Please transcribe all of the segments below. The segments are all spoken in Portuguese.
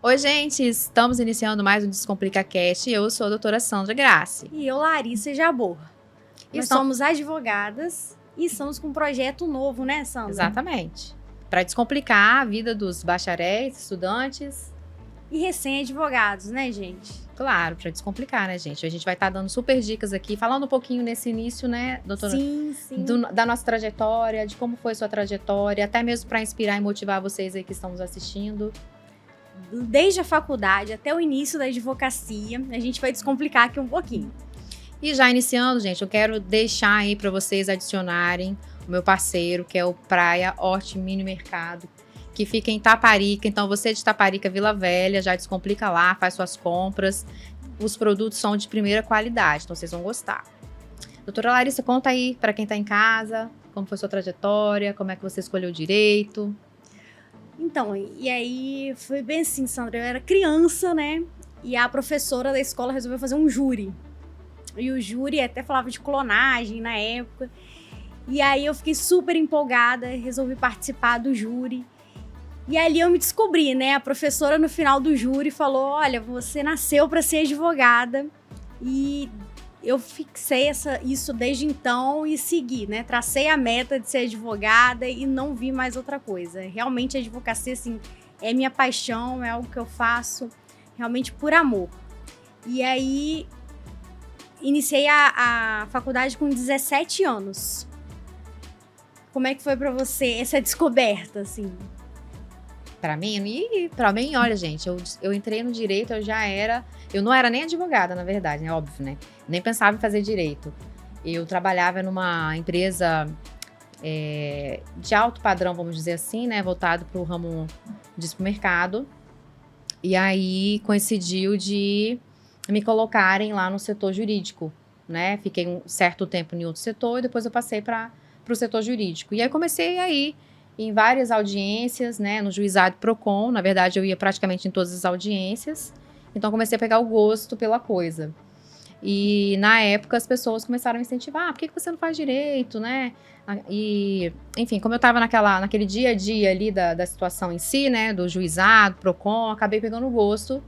Oi, gente, estamos iniciando mais um Descomplica Cast e eu sou a doutora Sandra Grassi. E eu, Larissa Jabor. Nós Então- somos advogadas e estamos com um projeto novo, né, Sandra? Exatamente. Para descomplicar a vida dos bacharéis, estudantes, E recém-advogados, né, gente? claro, para descomplicar, né, gente? A gente vai estar dando super dicas aqui, falando um pouquinho nesse início, né, doutora? Sim. Da nossa trajetória, de como foi sua trajetória, até mesmo para inspirar e motivar vocês aí que estão nos assistindo. Desde a faculdade até o início da advocacia, a gente vai descomplicar aqui um pouquinho. E já iniciando, gente, eu quero deixar aí para vocês adicionarem o meu parceiro, que é o Praia Horti Mini Mercado, que fica em Taparica. Então, você de Taparica, Vila Velha, já descomplica lá, faz suas compras. Os produtos são de primeira qualidade, então vocês vão gostar. Doutora Larissa, conta aí para quem está em casa, como foi sua trajetória, como é que você escolheu o direito. Então, e aí foi bem assim, Sandra, eu era criança, né? E a professora da escola resolveu fazer um júri. E o júri até falava de clonagem na época. E aí eu fiquei super empolgada, resolvi participar do júri. E ali eu me descobri, né? A professora no final do júri falou: olha, você nasceu para ser advogada. E eu fixei isso desde então e segui, né? Tracei a meta de ser advogada e não vi mais outra coisa. Realmente a advocacia, assim, é minha paixão, é algo que eu faço realmente por amor. E aí iniciei a faculdade com 17 anos. Como é que foi pra você essa descoberta, assim? Para mim, olha, gente, eu entrei no direito, eu não era nem advogada, na verdade, né, óbvio, né, nem pensava em fazer direito. Eu trabalhava numa empresa de alto padrão, vamos dizer assim, né, voltado para o ramo de supermercado, e aí coincidiu de me colocarem lá no setor jurídico, né, fiquei um certo tempo em outro setor e depois eu passei para o setor jurídico, e aí comecei aí em várias audiências, né, no juizado Procon. Na verdade, eu ia praticamente em todas as audiências. Então, comecei a pegar o gosto pela coisa. E, na época, as pessoas começaram a me incentivar. Por que você não faz direito, né? E, enfim, como eu estava naquele dia a dia ali da situação em si, né, do juizado, Procon, acabei pegando o gosto.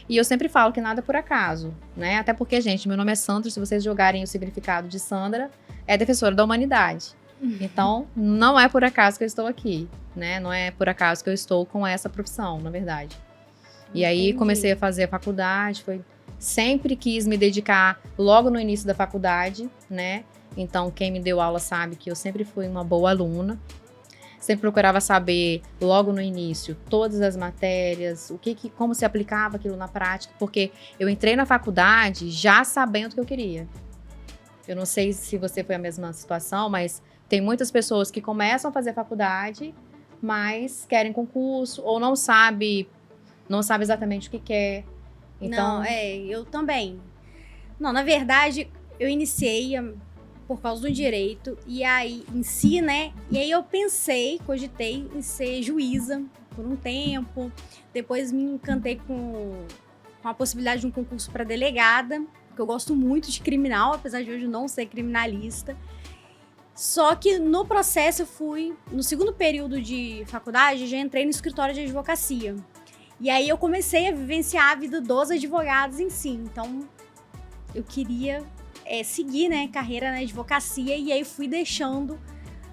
E eu sempre falo que nada é por acaso, né? Até porque, gente, meu nome é Sandra. Se vocês jogarem o significado de Sandra, é defensora da humanidade. Então, não é por acaso que eu estou aqui, né? Não é por acaso que eu estou com essa profissão, na verdade. E aí, comecei a fazer a faculdade, sempre quis me dedicar logo no início da faculdade, né? Então, quem me deu aula sabe que eu sempre fui uma boa aluna. Sempre procurava saber, logo no início, todas as matérias, como se aplicava aquilo na prática, porque eu entrei na faculdade já sabendo o que eu queria. Eu não sei se você foi a mesma situação, mas tem muitas pessoas que começam a fazer faculdade, mas querem concurso ou não sabe exatamente o que quer. Então, Não, eu também. Não, na verdade, eu iniciei por causa do direito, e aí, em si, né? E aí eu cogitei em ser juíza por um tempo. Depois me encantei com a possibilidade de um concurso para delegada, porque eu gosto muito de criminal, apesar de hoje não ser criminalista. Só que no processo no segundo período de faculdade, já entrei no escritório de advocacia. E aí eu comecei a vivenciar a vida dos advogados em si. Então, eu queria seguir, né, carreira na advocacia, e aí fui deixando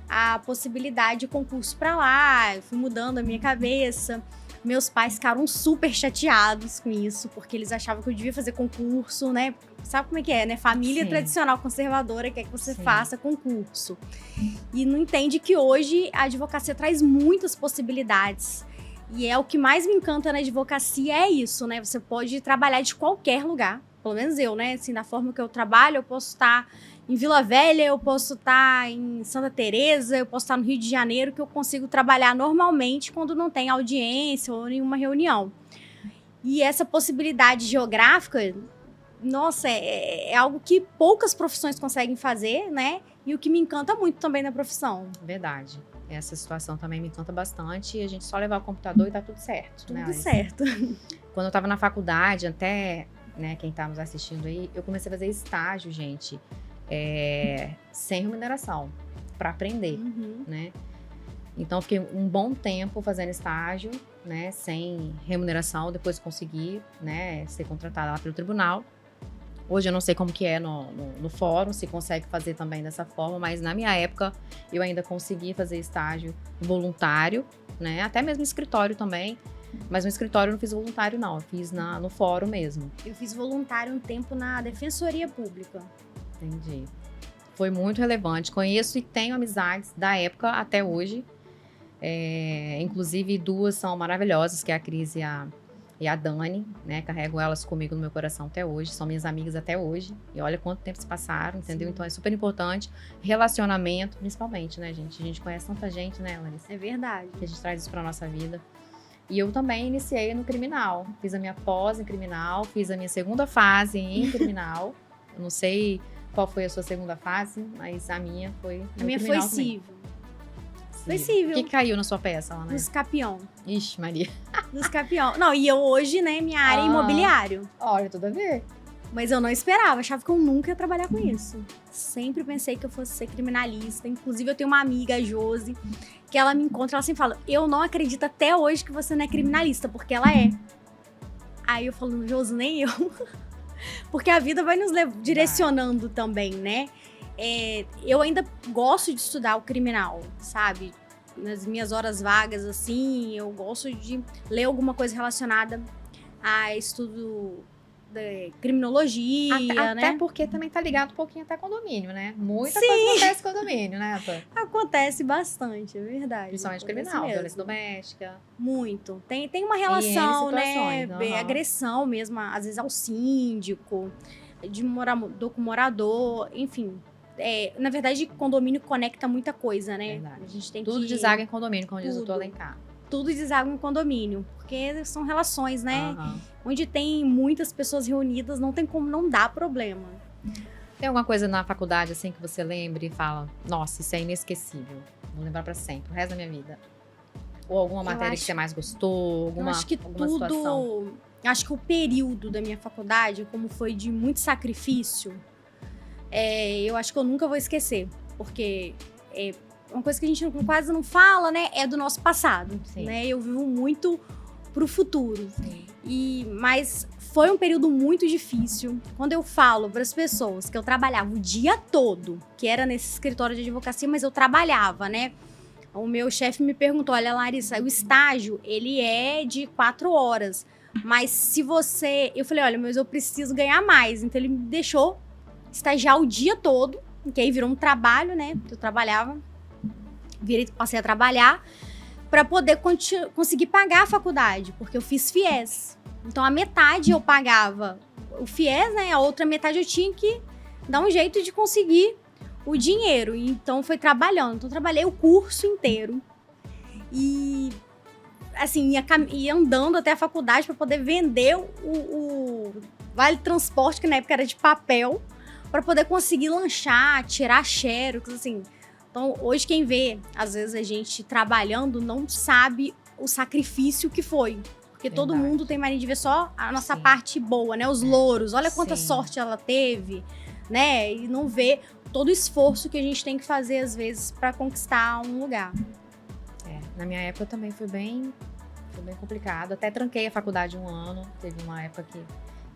a possibilidade de concurso para lá, eu fui mudando a minha cabeça. Meus pais ficaram super chateados com isso, porque eles achavam que eu devia fazer concurso, né? Sabe como é que é, né? Família Sim. tradicional conservadora quer que você Sim. faça concurso. E não entende que hoje a advocacia traz muitas possibilidades. E é o que mais me encanta na advocacia, é isso, né? Você pode trabalhar de qualquer lugar. Pelo menos eu, né? Assim, da forma que eu trabalho, eu posso estar em Vila Velha, eu posso estar em Santa Teresa, eu posso estar no Rio de Janeiro, que eu consigo trabalhar normalmente quando não tem audiência ou nenhuma reunião. E essa possibilidade geográfica, nossa, é algo que poucas profissões conseguem fazer, né? E o que me encanta muito também na profissão. verdade. Essa situação também me encanta bastante. E a gente só levar o computador e tá tudo certo, né? Tudo certo. Quando eu tava na faculdade, até, né, quem tá nos assistindo aí, eu comecei a fazer estágio, gente, sem remuneração, para aprender, né? Então, fiquei um bom tempo fazendo estágio, né, sem remuneração. Depois consegui, né, ser contratada lá pelo tribunal. Hoje eu não sei como que é no fórum, se consegue fazer também dessa forma, mas na minha época eu ainda consegui fazer estágio voluntário, né, até mesmo escritório também. Mas no escritório eu não fiz voluntário, não. Eu fiz no fórum mesmo. Eu fiz voluntário um tempo na Defensoria Pública. Entendi. Foi muito relevante. Conheço e tenho amizades da época até hoje. Inclusive, duas são maravilhosas, que é a Cris e a Dani, né? Carrego elas comigo no meu coração até hoje. São minhas amigas até hoje. E olha quanto tempo se passaram, entendeu? Sim. Então, é super importante. Relacionamento, principalmente, né, gente? A gente conhece tanta gente, né, Larissa? É verdade. Que a gente traz isso pra nossa vida. E eu também iniciei no criminal. Fiz a minha pós em criminal, fiz a minha segunda fase em criminal. Eu não sei qual foi a sua segunda fase, mas a minha foi A minha foi civil. Foi O civil. que caiu na sua peça lá, né? No Escapião. Ixi, Maria. No Escapião. Não, e eu hoje, né, minha área é imobiliário. Olha, tudo a ver. Mas eu não esperava, achava que eu nunca ia trabalhar com isso. Sempre pensei que eu fosse ser criminalista. Inclusive, eu tenho uma amiga, a Josi, que ela me encontra, ela sempre fala, eu não acredito até hoje que você não é criminalista, porque ela é. Aí eu falo, Josi, nem eu. Porque a vida vai nos direcionando também, né? Eu ainda gosto de estudar o criminal, sabe? Nas minhas horas vagas, assim, eu gosto de ler alguma coisa relacionada a estudo de criminologia, né? Até porque também tá ligado um pouquinho até condomínio, né? Muita coisa acontece em condomínio, né, Ata? Acontece bastante, é verdade. Principalmente Acontece criminal, mesmo. violência doméstica. Muito. Tem uma relação, né? situações, aham. Agressão mesmo, às vezes ao síndico, do morador, enfim. Na verdade, condomínio conecta muita coisa, né? Verdade. A gente tem Tudo que... deságua em condomínio, como diz o Tudo. doutor Alencar. Tudo deságua em condomínio. Porque são relações, né? Aham. Onde tem muitas pessoas reunidas, não tem como não dar problema. Tem alguma coisa na faculdade, assim, que você lembre e fala, nossa, isso é inesquecível. Vou lembrar pra sempre, o resto da minha vida. Ou alguma matéria que você mais gostou, alguma, Eu acho que alguma situação. tudo... Acho que o período da minha faculdade, como foi de muito sacrifício, eu acho que eu nunca vou esquecer. Porque uma coisa que a gente quase não fala, né? É do nosso passado. Sim. Né? Eu vivo muito pro futuro. Sim. Mas foi um período muito difícil. Quando eu falo para as pessoas que eu trabalhava o dia todo, que era nesse escritório de advocacia, mas eu trabalhava, né? O meu chefe me perguntou, olha, Larissa, o estágio, ele é de 4 horas. Mas se você... Eu falei, olha, mas eu preciso ganhar mais. Então, ele me deixou estagiar o dia todo, que aí virou um trabalho, né? Eu trabalhava, passei a trabalhar para poder conseguir pagar a faculdade, porque eu fiz FIES. Então, a metade eu pagava o FIES, né? A outra metade eu tinha que dar um jeito de conseguir o dinheiro. Então, foi trabalhando. Então, trabalhei o curso inteiro. E, assim, ia andando até a faculdade para poder vender o vale transporte, que na época era de papel, para poder conseguir lanchar, tirar xerox, assim. Então, hoje quem vê, às vezes, a gente trabalhando não sabe o sacrifício que foi. Porque todo mundo tem mania de ver só a nossa parte boa, né? Os louros. Olha quanta sorte ela teve, né? E não vê todo o esforço que a gente tem que fazer, às vezes, para conquistar um lugar. Na minha época também foi bem complicado. Até tranquei a faculdade 1 ano. Teve uma época que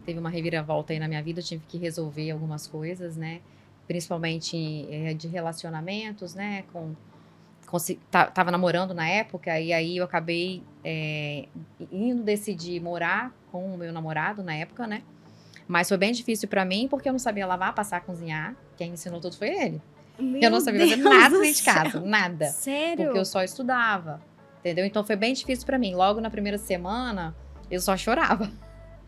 teve uma reviravolta aí na minha vida. Eu tive que resolver algumas coisas, né? Principalmente de relacionamentos, né? Tava namorando na época, e aí eu acabei decidir morar com o meu namorado na época, né? Mas foi bem difícil pra mim, porque eu não sabia lavar, passar, cozinhar. Quem me ensinou tudo foi ele. Eu não sabia fazer nada dentro de casa, nada. Sério? Porque eu só estudava, entendeu? Então foi bem difícil pra mim. Logo na primeira semana, eu só chorava.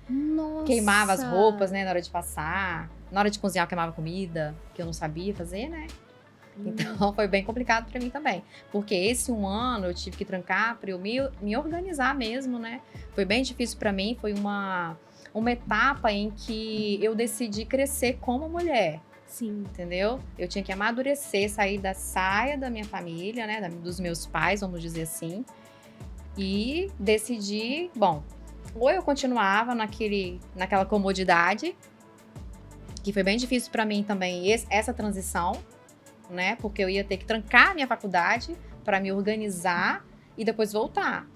Nossa. Queimava as roupas, né, na hora de passar. Na hora de cozinhar, eu queimava comida, que eu não sabia fazer, né? Então, foi bem complicado pra mim também. Porque esse 1 ano, eu tive que trancar pra eu me organizar mesmo, né? Foi bem difícil pra mim. Foi uma etapa em que eu decidi crescer como mulher. Sim. Entendeu? Eu tinha que amadurecer, sair da saia da minha família, né? Dos meus pais, vamos dizer assim. E decidi, bom, ou eu continuava naquela comodidade, que foi bem difícil pra mim também, essa transição, né? Porque eu ia ter que trancar a minha faculdade para me organizar e depois voltar.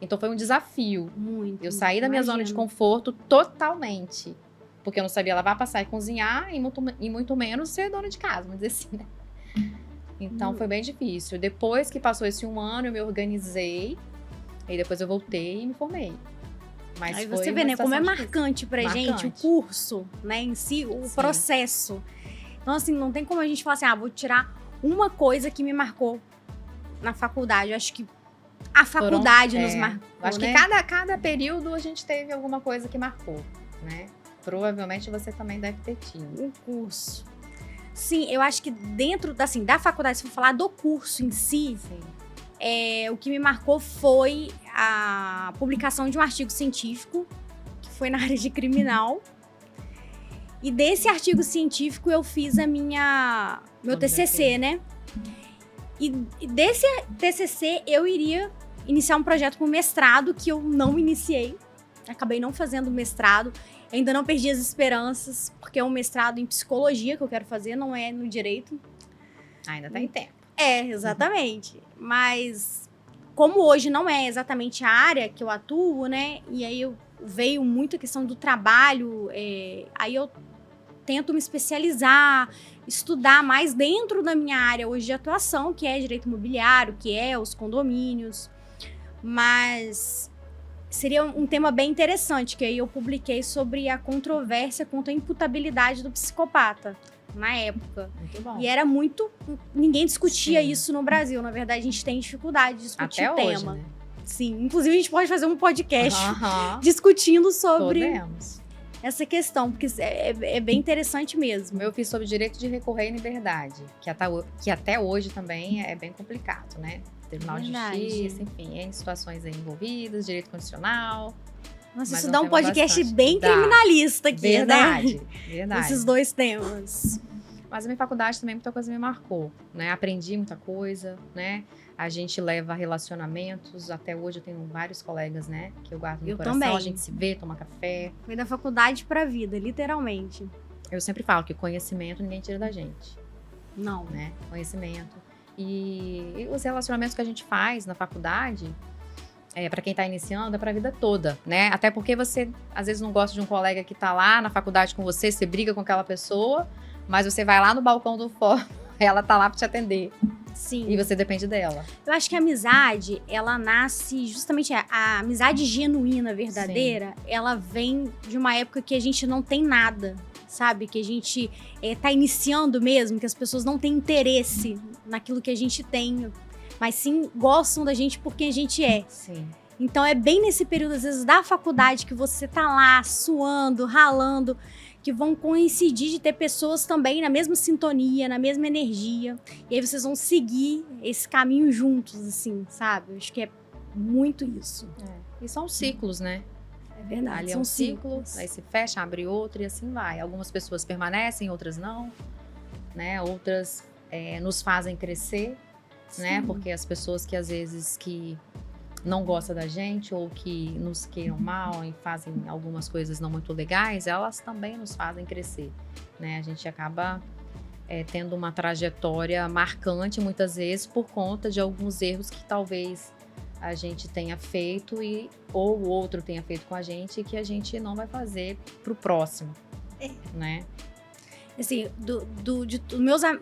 Então foi um desafio. Muito. Eu saí da minha zona de conforto totalmente. Porque eu não sabia lavar, passar e cozinhar e muito menos ser dona de casa, vamos dizer assim, né? Então foi bem difícil. Depois que passou esse 1 ano, eu me organizei. E depois eu voltei e me formei. Mas aí foi você vê, uma né, como é situação marcante pra gente o curso, né, em si, o Sim. processo. Então, assim, não tem como a gente falar assim, vou tirar uma coisa que me marcou na faculdade. Eu acho que a faculdade nos marcou, eu acho né? que cada período a gente teve alguma coisa que marcou, né? Provavelmente você também deve ter tido. Um curso. Sim, eu acho que dentro, assim, da faculdade, se for falar do curso em si, Sim. o que me marcou foi a publicação de um artigo científico, que foi na área de criminal. E desse artigo científico eu fiz meu TCC, né? E desse TCC eu iria iniciar um projeto com mestrado que eu não iniciei. Acabei não fazendo mestrado. Ainda não perdi as esperanças, porque é um mestrado em psicologia que eu quero fazer, não é no direito. Ainda tem tempo. Exatamente. Mas como hoje não é exatamente a área que eu atuo, né? E aí veio muito a questão do trabalho, aí eu tento me especializar, estudar mais dentro da minha área hoje de atuação, que é direito imobiliário, que é os condomínios. Mas seria um tema bem interessante, que aí eu publiquei sobre a controvérsia quanto à imputabilidade do psicopata, na época. Muito bom. E era ninguém discutia Sim. isso no Brasil. Na verdade, a gente tem dificuldade de discutir Até o tema. hoje, né? Sim, inclusive a gente pode fazer um podcast Aham. discutindo sobre Podemos. essa questão, porque é bem interessante mesmo. Eu fiz sobre direito de recorrer em liberdade, que até hoje também é bem complicado, né? Tribunal de Verdade. Justiça, enfim, em situações aí envolvidas, direito condicional. Nossa, Mas isso é um dá um tema podcast bastante- bem dá. criminalista aqui, Verdade, né? verdade. Esses dois temas. Mas a minha faculdade também muita coisa me marcou, né? Aprendi muita coisa, né? A gente leva relacionamentos, até hoje eu tenho vários colegas, né? Que eu guardo no Eu coração, também. a gente se vê, toma café. Foi da faculdade pra vida, literalmente. Eu sempre falo que conhecimento ninguém tira da gente, Não. né? Conhecimento. E os relacionamentos que a gente faz na faculdade, para quem tá iniciando, é pra vida toda, né? Até porque você, às vezes, não gosta de um colega que tá lá na faculdade com você briga com aquela pessoa, mas você vai lá no balcão do fórum, ela tá lá pra te atender. Sim. E você depende dela. Eu acho que a amizade, ela nasce justamente a amizade genuína, verdadeira, ela vem de uma época que a gente não tem nada, sabe? Que a gente tá iniciando mesmo, que as pessoas não têm interesse naquilo que a gente tem, mas sim gostam da gente por quem a gente é. Sim. Então é bem nesse período, às vezes, da faculdade que você tá lá suando, ralando, que vão coincidir de ter pessoas também na mesma sintonia, na mesma energia. E aí vocês vão seguir esse caminho juntos, assim, sabe? Eu acho que é muito isso. E são ciclos, né? É verdade. Ali é são um ciclo, ciclos. aí se fecha, abre outro e assim vai. Algumas pessoas permanecem, outras não, né? Outras nos fazem crescer, né? Sim. Porque as pessoas que às vezes que não gostam da gente ou que nos queiram mal e fazem algumas coisas não muito legais, elas também nos fazem crescer, né? A gente acaba tendo uma trajetória marcante muitas vezes por conta de alguns erros que talvez a gente tenha feito ou o outro tenha feito com a gente e que a gente não vai fazer pro próximo, né? Assim,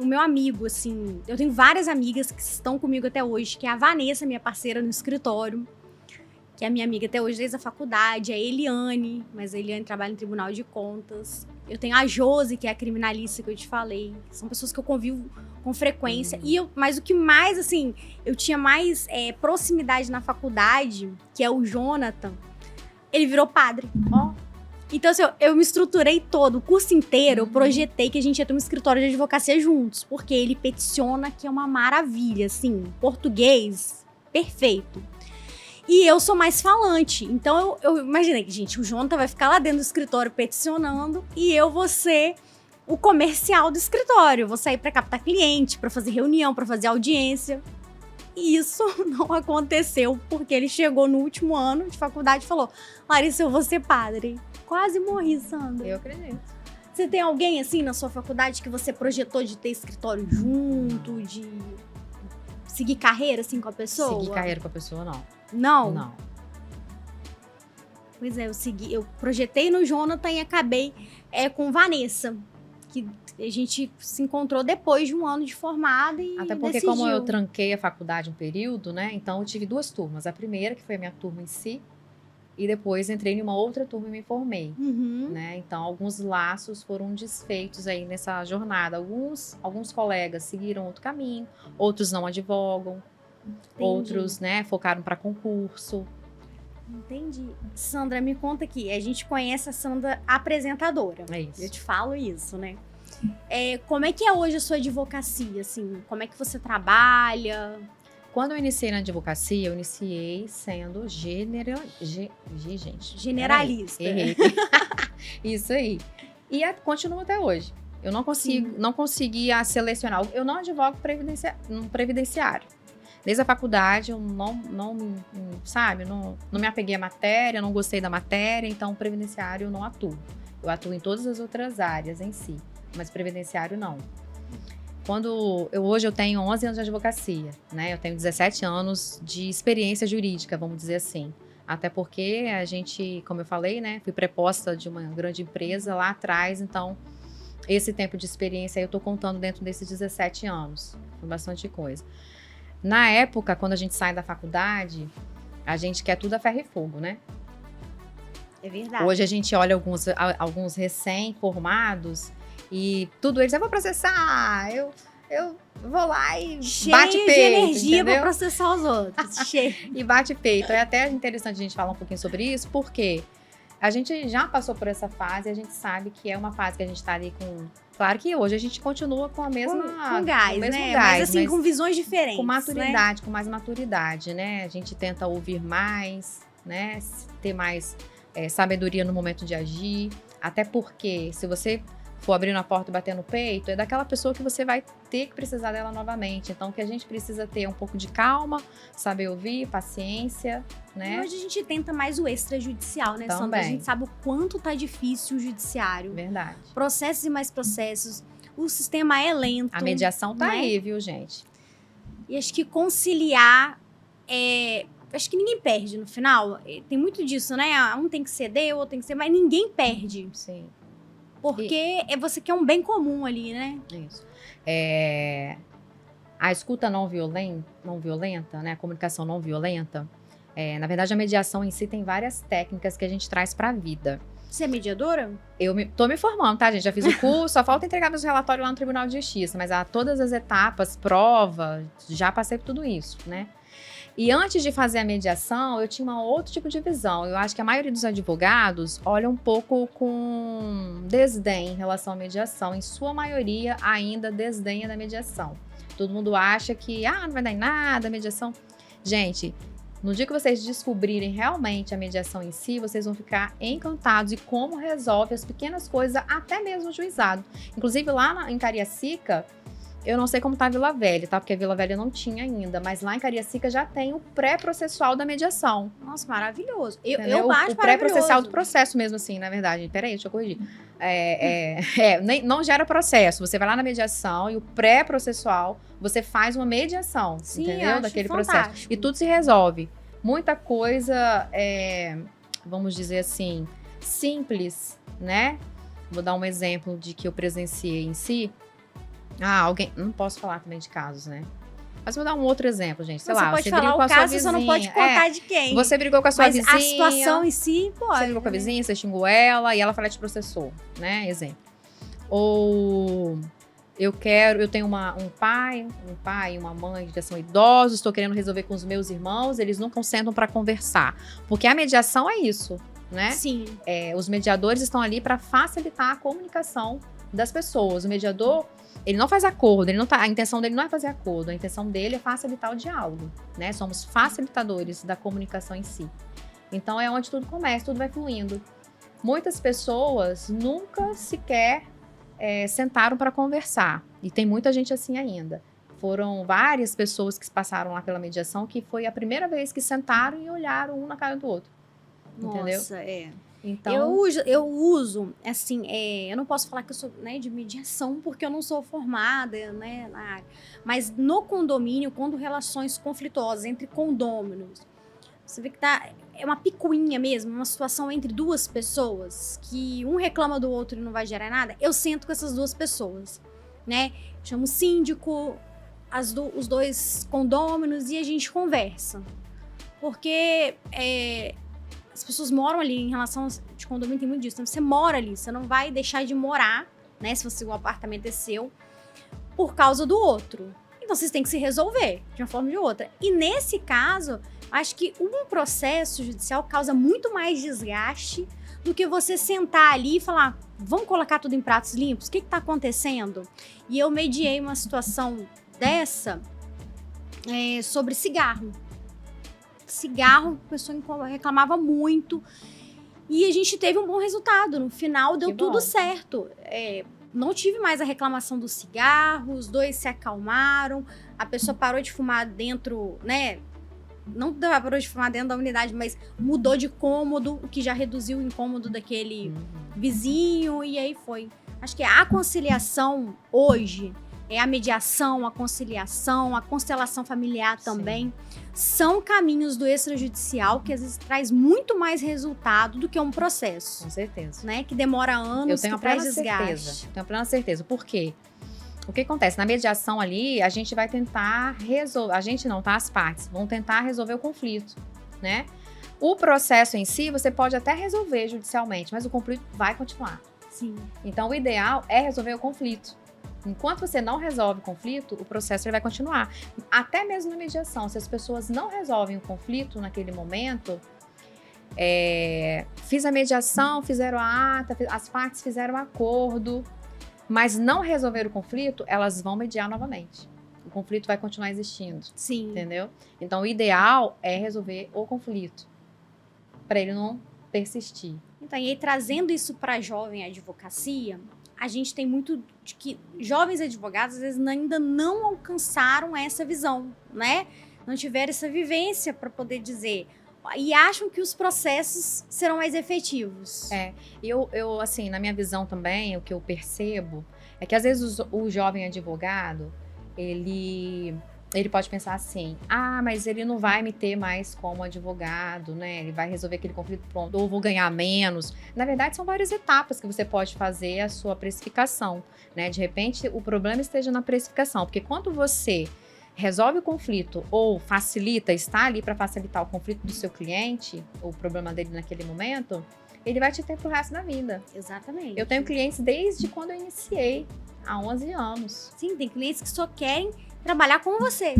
o meu amigo, assim, eu tenho várias amigas que estão comigo até hoje, que é a Vanessa, minha parceira no escritório, que é minha amiga até hoje desde a faculdade, a Eliane, mas a Eliane trabalha em Tribunal de Contas. Eu tenho a Josi, que é a criminalista que eu te falei. São pessoas que eu convivo com frequência. Mas o que mais, assim, eu tinha mais proximidade na faculdade, que é o Jonathan, ele virou padre. Então, assim, eu me estruturei todo, o curso inteiro, eu projetei que a gente ia ter um escritório de advocacia juntos, porque ele peticiona, que é uma maravilha, assim, português, perfeito. E eu sou mais falante, então eu imaginei que, gente, o Jonathan vai ficar lá dentro do escritório peticionando e eu vou ser o comercial do escritório, eu vou sair para captar cliente, para fazer reunião, para fazer audiência. E isso não aconteceu, porque ele chegou no último ano de faculdade e falou: Larissa, eu vou ser padre. Quase morri, Sandra. Eu acredito. Você tem alguém, assim, na sua faculdade que você projetou de ter escritório junto, de seguir carreira, assim, com a pessoa? Seguir carreira com a pessoa, não. Não? Não. Pois é, eu projetei no Jonathan e acabei com Vanessa, que a gente se encontrou depois de um ano de formada e Até porque decidiu. como eu tranquei a faculdade um período, né? Então eu tive 2 turmas. A primeira, que foi a minha turma em si, e depois entrei em uma outra turma e me formei. Uhum. Né? Então, alguns laços foram desfeitos aí nessa jornada. Alguns colegas seguiram outro caminho, outros não advogam, outros, né, focaram para concurso. Entendi. Sandra, me conta aqui. A gente conhece a Sandra apresentadora. É isso. Eu te falo isso, né? Como é que é hoje a sua advocacia, assim? Como é que você trabalha? Quando eu iniciei na advocacia, eu iniciei sendo Generalista. Errei. Isso aí. E continuo até hoje. Eu não conseguia selecionar. Eu não advogo no previdenciário. Desde a faculdade, eu não me apeguei à matéria, não gostei da matéria, então previdenciário eu não atuo. Eu atuo em todas as outras áreas em si, mas previdenciário não. Hoje eu tenho 11 anos de advocacia, né? Eu tenho 17 anos de experiência jurídica, vamos dizer assim. Até porque a gente, como eu falei, né? Fui preposta de uma grande empresa lá atrás, então esse tempo de experiência aí eu tô contando dentro desses 17 anos. Foi bastante coisa. Na época, quando a gente sai da faculdade, a gente quer tudo a ferro e fogo, né? É verdade. Hoje a gente olha alguns recém-formados e tudo eles, eu vou processar, eu vou lá e bate peito, de energia entendeu? pra processar os outros. E bate peito. É até interessante a gente falar um pouquinho sobre isso, porque a gente já passou por essa fase e a gente sabe que é uma fase que a gente tá ali com... Claro que hoje a gente continua com a mesma... Com gás, né? Mas assim, com visões diferentes, com maturidade, né? com mais maturidade, né? A gente tenta ouvir mais, né? Ter mais sabedoria no momento de agir. Até porque, se você for abrindo a porta e bater no peito, é daquela pessoa que você vai ter que precisar dela novamente. Então, que a gente precisa ter um pouco de calma, saber ouvir, paciência, né? E hoje a gente tenta mais o extrajudicial, né, Sandra? A gente sabe o quanto tá difícil o judiciário. Verdade. Processos e mais processos. O sistema é lento. A mediação tá né? aí, viu, gente? E acho que conciliar acho que ninguém perde no final. Tem muito disso, né? Um tem que ceder, o outro tem que ceder, mas ninguém perde. Sim. Porque você quer um bem comum ali, né? Isso. A escuta não violenta, né? A comunicação não violenta. Na verdade, a mediação em si tem várias técnicas que a gente traz para a vida. Você é mediadora? Tô me formando, tá, gente? Já fiz o curso, só falta entregar meus relatórios lá no Tribunal de Justiça. Mas todas as etapas, prova, já passei por tudo isso, né? E antes de fazer a mediação, eu tinha um outro tipo de visão. Eu acho que a maioria dos advogados olha um pouco com desdém em relação à mediação. Em sua maioria, ainda desdenha da mediação. Todo mundo acha que, não vai dar em nada, a mediação... Gente, no dia que vocês descobrirem realmente a mediação em si, vocês vão ficar encantados de como resolve as pequenas coisas, até mesmo o juizado. Inclusive, lá em Cariacica... Eu não sei como tá a Vila Velha, tá? Porque a Vila Velha não tinha ainda. Mas lá em Cariacica já tem o pré-processual da mediação. Nossa, maravilhoso. Eu acho o maravilhoso. pré-processual do processo mesmo, assim, na verdade. Peraí, deixa eu corrigir. Não gera processo. Você vai lá na mediação e o pré-processual, você faz uma mediação, sim, entendeu? Daquele fantástico. processo. E tudo se resolve. Muita coisa, vamos dizer assim, simples, né? Vou dar um exemplo de que eu presenciei em si. Alguém... Não posso falar também de casos, né? Mas vou dar um outro exemplo, gente. Sei lá, você pode falar o caso, você não pode contar de quem. Você brigou com a sua Mas vizinha. a situação em si, pode. Você brigou com a vizinha, você xingou ela e ela foi lá e te processou, né? Exemplo. Ou eu tenho um pai e uma mãe que já são idosos, estou querendo resolver com os meus irmãos, eles nunca sentam para conversar. Porque a mediação é isso, né? Sim. Os mediadores estão ali para facilitar a comunicação das pessoas. O mediador... Ele não faz acordo, a intenção dele não é fazer acordo, a intenção dele é facilitar o diálogo, né? Somos facilitadores da comunicação em si. Então é onde tudo começa, tudo vai fluindo. Muitas pessoas nunca sequer sentaram para conversar, e tem muita gente assim ainda. Foram várias pessoas que passaram lá pela mediação que foi a primeira vez que sentaram e olharam um na cara do outro. Entendeu? Nossa, Então, Eu uso, assim, eu não posso falar que eu sou, né, de mediação, porque eu não sou formada, né, na área. Mas no condomínio, quando relações conflituosas entre condôminos, você vê que é uma picuinha mesmo, uma situação entre duas pessoas, que um reclama do outro e não vai gerar nada, eu sento com essas duas pessoas, né? Chamo o síndico, os dois condôminos e a gente conversa. Porque as pessoas moram ali, em relação de condomínio tem muito disso, então você mora ali, você não vai deixar de morar, né, se o apartamento é seu, por causa do outro. Então vocês têm que se resolver de uma forma ou de outra. E nesse caso, acho que um processo judicial causa muito mais desgaste do que você sentar ali e falar, vamos colocar tudo em pratos limpos? O que está acontecendo? E eu mediei uma situação dessa sobre cigarro. Cigarro, a pessoa reclamava muito. E a gente teve um bom resultado. No final deu tudo certo. Não tive mais a reclamação do cigarro, os dois se acalmaram, a pessoa parou de fumar dentro, né? Não parou de fumar dentro da unidade, mas mudou de cômodo, o que já reduziu o incômodo daquele vizinho, e aí foi. Acho que a conciliação hoje, a mediação, a conciliação, a constelação familiar também, são caminhos do extrajudicial que às vezes traz muito mais resultado do que um processo. Com certeza. Né? Que demora anos, que traz desgaste. Eu tenho plena certeza. Por quê? O que acontece? Na mediação ali, a gente vai tentar resolver... A gente não, tá? As partes vão tentar resolver o conflito, né? O processo em si, você pode até resolver judicialmente, mas o conflito vai continuar. Sim. Então, o ideal é resolver o conflito. Enquanto você não resolve o conflito, o processo ele vai continuar. Até mesmo na mediação, se as pessoas não resolvem o conflito naquele momento, fiz a mediação, fizeram a ata, as partes fizeram um acordo, mas não resolveram o conflito, elas vão mediar novamente. O conflito vai continuar existindo. Sim. Entendeu? Então, o ideal é resolver o conflito, para ele não persistir. Então, e aí, trazendo isso para jovem advocacia, a gente tem muito de que jovens advogados, às vezes, ainda não alcançaram essa visão, né? Não tiveram essa vivência para poder dizer... E acham que os processos serão mais efetivos. Eu, assim, na minha visão também, o que eu percebo é que, às vezes, o jovem advogado, ele pode pensar assim, mas ele não vai me ter mais como advogado, né? Ele vai resolver aquele conflito pronto, ou vou ganhar menos. Na verdade, são várias etapas que você pode fazer a sua precificação, né? De repente, o problema esteja na precificação, porque quando você resolve o conflito ou facilita, está ali para facilitar o conflito do seu cliente, o problema dele naquele momento, ele vai te ter pro resto da vida. Exatamente. Eu tenho clientes desde quando eu iniciei, há 11 anos. Sim, tem clientes que só querem trabalhar com você.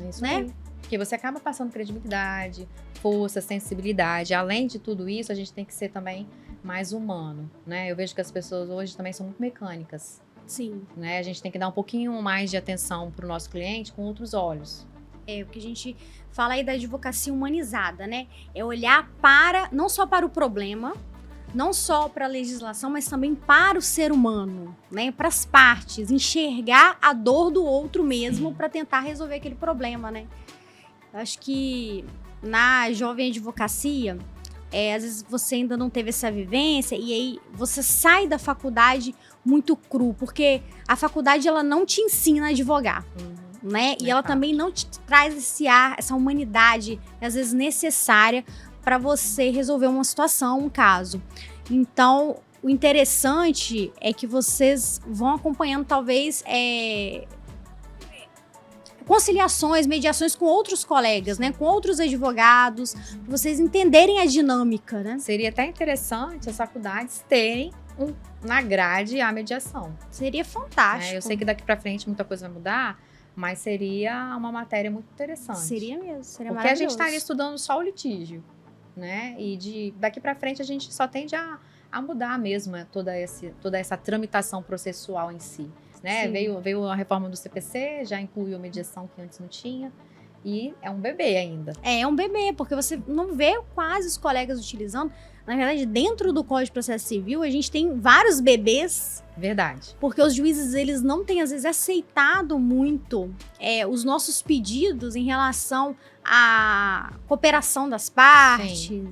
Isso, né? Aí. Porque você acaba passando credibilidade, força, sensibilidade. Além de tudo isso, a gente tem que ser também mais humano, né? Eu vejo que as pessoas hoje também são muito mecânicas. Sim. Né? A gente tem que dar um pouquinho mais de atenção para o nosso cliente com outros olhos. O que a gente fala aí da advocacia humanizada, né? É olhar não só para o problema, não só para a legislação, mas também para o ser humano, né? Para as partes, enxergar a dor do outro mesmo para tentar resolver aquele problema, né? Eu acho que na jovem advocacia, às vezes você ainda não teve essa vivência e aí você sai da faculdade muito cru, porque a faculdade ela não te ensina a advogar, né? E ela também não te traz esse ar, essa humanidade, às vezes necessária para você resolver uma situação, um caso. Então, o interessante é que vocês vão acompanhando talvez conciliações, mediações com outros colegas, né? Com outros advogados, para vocês entenderem a dinâmica, né? Seria até interessante as faculdades terem na grade a mediação. Seria fantástico. Eu sei que daqui para frente muita coisa vai mudar, mas seria uma matéria muito interessante. Seria mesmo, seria porque maravilhoso. A gente estaria estudando só o litígio, né? E daqui para frente a gente só tende a mudar mesmo toda essa tramitação processual em si. Né? Veio a reforma do CPC, já incluiu a mediação que antes não tinha. E é um bebê ainda. É um bebê, porque você não vê quase os colegas utilizando. Na verdade, dentro do Código de Processo Civil, a gente tem vários bebês. Verdade. Porque os juízes, eles não têm, às vezes, aceitado muito os nossos pedidos em relação à cooperação das partes. Sim.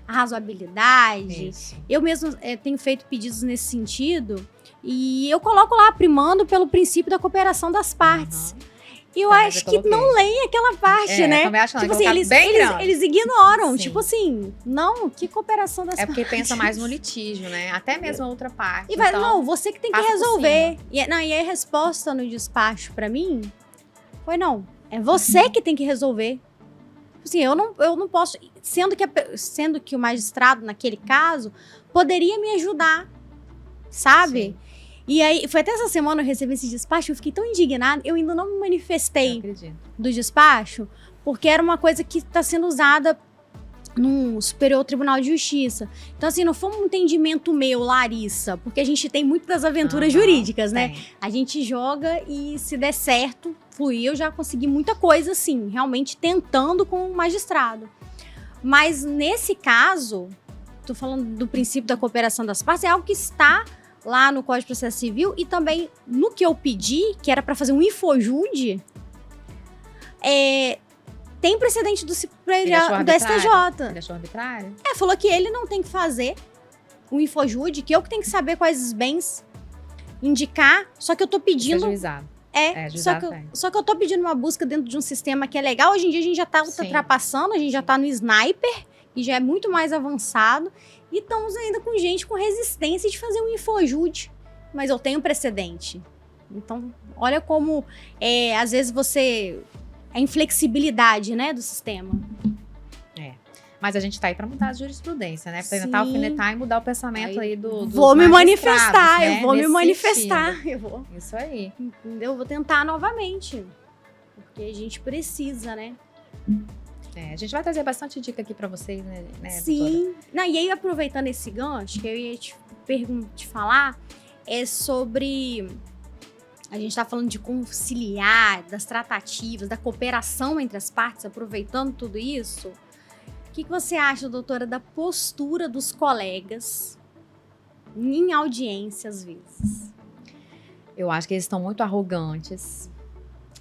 a razoabilidade. Isso. Eu mesmo tenho feito pedidos nesse sentido e eu coloco lá primando pelo princípio da cooperação das partes. E eu acho que não leem aquela parte, né? Também acho que tipo assim, eles ignoram. Sim. Tipo assim, não, que cooperação das partes. É porque pensa mais no litígio, né? Até mesmo a outra parte. E vai, então, não, você que tem que resolver. E a resposta no despacho pra mim foi não. É você que tem que resolver. Assim, eu não posso. Sendo que o magistrado, naquele caso, poderia me ajudar. Sabe? Sim. E aí, foi até essa semana eu recebi esse despacho, eu fiquei tão indignada, eu ainda não me manifestei do despacho, porque era uma coisa que está sendo usada no Superior Tribunal de Justiça. Então, assim, não foi um entendimento meu, Larissa, porque a gente tem muito das aventuras jurídicas, né? A gente joga e se der certo, eu já consegui muita coisa, assim, realmente tentando com o magistrado. Mas nesse caso, tô falando do princípio da cooperação das partes, é algo que está lá no Código de Processo Civil e também no que eu pedi, que era para fazer um infojude, tem precedente do STJ. Ele achou arbitrário? Falou que ele não tem que fazer o infojude, que eu que tenho que saber quais os bens indicar, só que eu tô pedindo... Só que eu tô pedindo uma busca dentro de um sistema que é legal. Hoje em dia a gente já tá ultrapassando, a gente já tá no Sniper, que já é muito mais avançado. E estamos ainda com gente com resistência de fazer um infojude. Mas eu tenho precedente. Então, olha como, às vezes, a inflexibilidade, né, do sistema. Mas a gente tá aí pra mudar a jurisprudência, né? Pra tentar alfinetar e mudar o pensamento aí do Vou me manifestar, né? Eu vou Nesse me manifestar. Sentido. Isso aí. Eu vou tentar novamente. Porque a gente precisa, né? A gente vai trazer bastante dica aqui pra vocês, né? Sim. Não, e aí, aproveitando esse gancho, que eu ia te falar, é sobre... A gente tá falando de conciliar, das tratativas, da cooperação entre as partes, aproveitando tudo isso. O que você acha, doutora, da postura dos colegas em audiência, às vezes? Eu acho que eles estão muito arrogantes.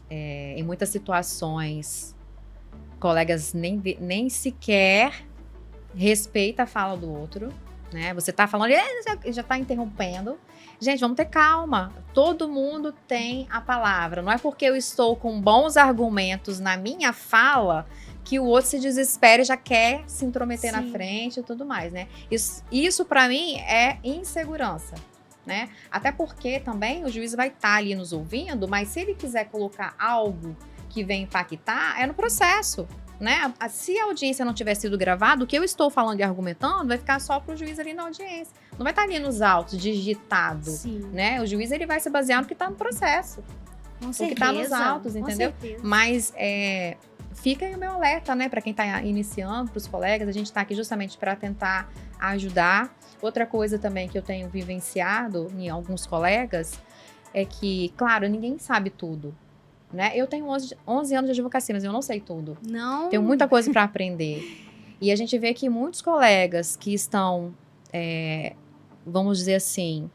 Em muitas situações, colegas nem sequer respeitam a fala do outro, né? Você tá falando, ele já tá interrompendo. Gente, vamos ter calma. Todo mundo tem a palavra. Não é porque eu estou com bons argumentos na minha fala que o outro se desespera e já quer se intrometer na frente e tudo mais, né? Isso para mim é insegurança, né? Até porque também o juiz vai estar ali nos ouvindo, mas se ele quiser colocar algo que vem impactar, é no processo, né? Se a audiência não tiver sido gravada, o que eu estou falando e argumentando vai ficar só para o juiz ali na audiência. Não vai estar ali nos autos, digitado, né? O juiz ele vai se basear no que está no processo. Com certeza. O que está nos autos, entendeu? Mas fica aí o meu alerta, né? Para quem está iniciando, para os colegas, a gente está aqui justamente para tentar ajudar. Outra coisa também que eu tenho vivenciado em alguns colegas é que, claro, ninguém sabe tudo. Né? Eu tenho 11 anos de advocacia, mas eu não sei tudo. Não. Tenho muita coisa para aprender. E a gente vê que muitos colegas que estão, vamos dizer assim,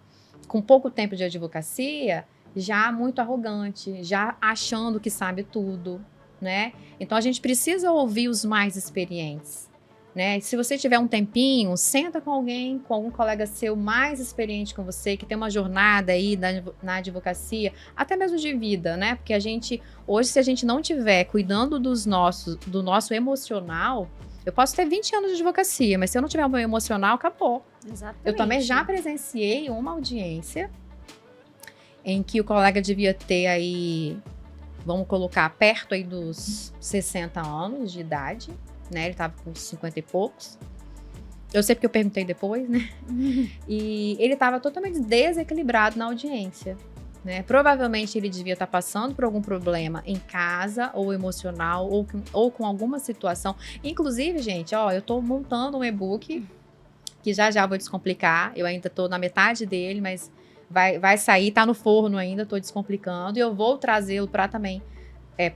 com pouco tempo de advocacia, já muito arrogante, já achando que sabe tudo, né? Então a gente precisa ouvir os mais experientes, né? Se você tiver um tempinho, senta com alguém, com algum colega seu mais experiente com você, que tem uma jornada aí na advocacia, até mesmo de vida, né? Porque a gente, hoje, se a gente não tiver cuidando do nosso emocional, eu posso ter 20 anos de advocacia, mas se eu não tiver um meu emocional, acabou. Exatamente. Eu também já presenciei uma audiência em que o colega devia ter aí, vamos colocar, perto aí dos 60 anos de idade, né? Ele tava com 50 e poucos. Eu sei porque eu perguntei depois, né? E ele tava totalmente desequilibrado na audiência, né? Provavelmente ele devia estar passando por algum problema em casa, ou emocional, ou com alguma situação. Inclusive, gente, eu tô montando um e-book que já vou descomplicar. Eu ainda tô na metade dele, mas vai sair, tá no forno ainda, tô descomplicando. E eu vou trazê-lo para também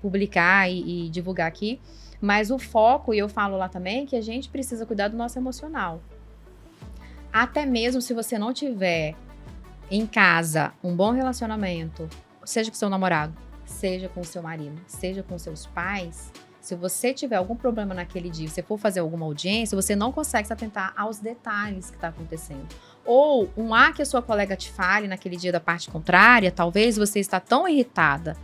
publicar e divulgar aqui. Mas o foco, e eu falo lá também, que a gente precisa cuidar do nosso emocional. Até mesmo se você não tiver em casa um bom relacionamento, seja com seu namorado, seja com seu marido, seja com seus pais, Se você tiver algum problema naquele dia, você for fazer alguma audiência, você não consegue se atentar aos detalhes que está acontecendo. Ou um A que a sua colega te fale naquele dia da parte contrária, talvez você está tão irritada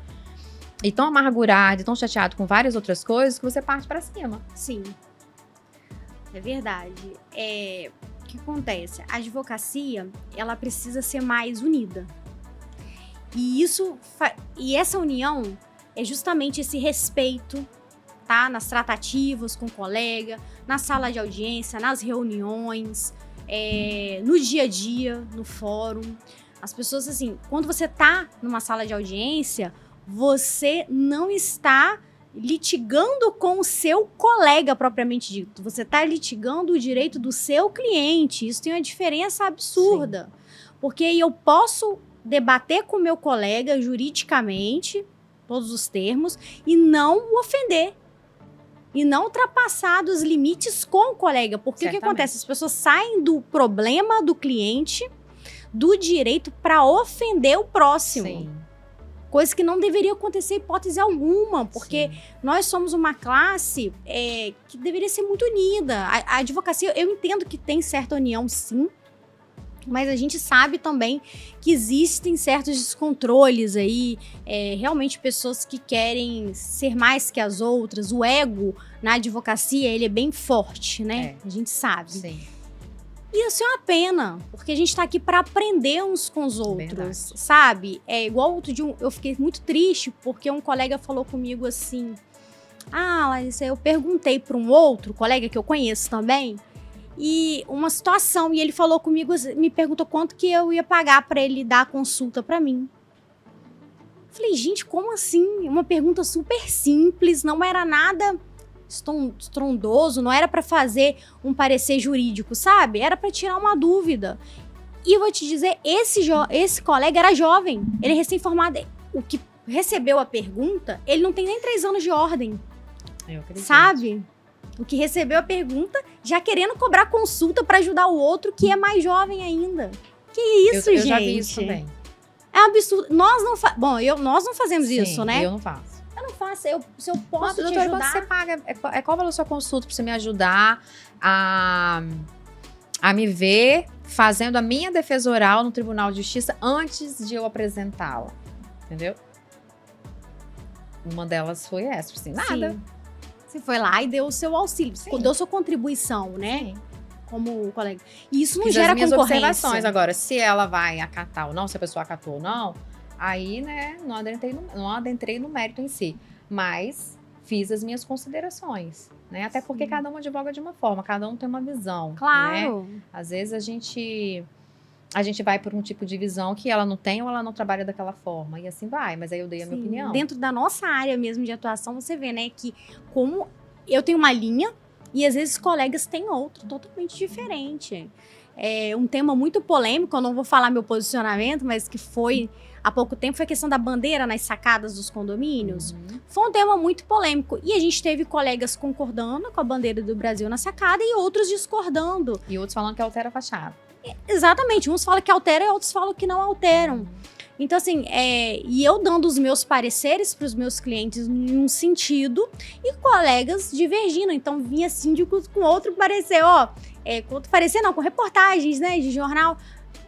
e tão amargurada e tão chateado com várias outras coisas que você parte para cima. Sim. É verdade. O que acontece? A advocacia, ela precisa ser mais unida. E essa união é justamente esse respeito, tá? Nas tratativas com o colega, na sala de audiência, nas reuniões, no dia a dia, no fórum. As pessoas, assim, quando você tá numa sala de audiência, você não está litigando com o seu colega propriamente dito. Você está litigando o direito do seu cliente. Isso tem uma diferença absurda. Sim. Porque eu posso debater com o meu colega juridicamente, todos os termos, e não o ofender. E não ultrapassar dos limites com o colega. Porque o que acontece? As pessoas saem do problema do cliente, do direito, para ofender o próximo. Sim. Coisa que não deveria acontecer em hipótese alguma, porque sim, nós somos uma classe que deveria ser muito unida. A advocacia, eu entendo que tem certa união, sim, mas a gente sabe também que existem certos descontroles aí, realmente pessoas que querem ser mais que as outras. O ego na advocacia, ele é bem forte, né? A gente sabe. Sim. E isso é uma pena, porque a gente tá aqui para aprender uns com os outros, verdade, sabe? Igual outro dia, eu fiquei muito triste, porque um colega falou comigo assim, Larissa, eu perguntei para um outro colega que eu conheço também, e uma situação, e ele falou comigo, me perguntou quanto que eu ia pagar para ele dar a consulta para mim. Falei, gente, como assim? Uma pergunta super simples, não era nada estrondoso, não era para fazer um parecer jurídico, sabe? Era para tirar uma dúvida. E eu vou te dizer, esse colega era jovem, ele é recém-formado. O que recebeu a pergunta, ele não tem nem 3 anos de ordem. Eu acredito. Sabe? O que recebeu a pergunta, já querendo cobrar consulta para ajudar o outro que é mais jovem ainda. Que isso, gente? Eu já vi isso também. É um absurdo. Nós não fazemos sim, isso, né? Eu não faço. Eu não faço, se eu posso te doutora, ajudar... Quando você paga, qual o valor da sua consulta para você me ajudar a me ver fazendo a minha defesa oral no Tribunal de Justiça antes de eu apresentá-la, entendeu? Uma delas foi essa, assim, nada. Sim. Você foi lá e deu o seu auxílio, sim, deu sua contribuição, né? Sim. Como colega. E isso não Fiz gera as minhas concorrência. observações agora, se ela vai acatar ou não, se a pessoa acatou ou não, aí, né, não adentrei no mérito em si, mas fiz as minhas considerações, né? Até porque cada um advoga de uma forma, cada um tem uma visão, claro, né? Às vezes a gente vai por um tipo de visão que ela não tem ou ela não trabalha daquela forma, e assim vai, mas aí eu dei a minha opinião. Dentro da nossa área mesmo de atuação, você vê, né, que como eu tenho uma linha e às vezes colegas têm outra totalmente diferente. É um tema muito polêmico, eu não vou falar meu posicionamento, mas que foi há pouco tempo, foi a questão da bandeira nas sacadas dos condomínios. Foi um tema muito polêmico. E a gente teve colegas concordando com a bandeira do Brasil na sacada e outros discordando. E outros falando que altera a fachada. Exatamente. Uns falam que altera e outros falam que não alteram. Então, assim, e eu dando os meus pareceres para os meus clientes em um sentido e colegas divergindo. Então, vinha síndicos com outro parecer, com outro parecer não, com reportagens, né, de jornal.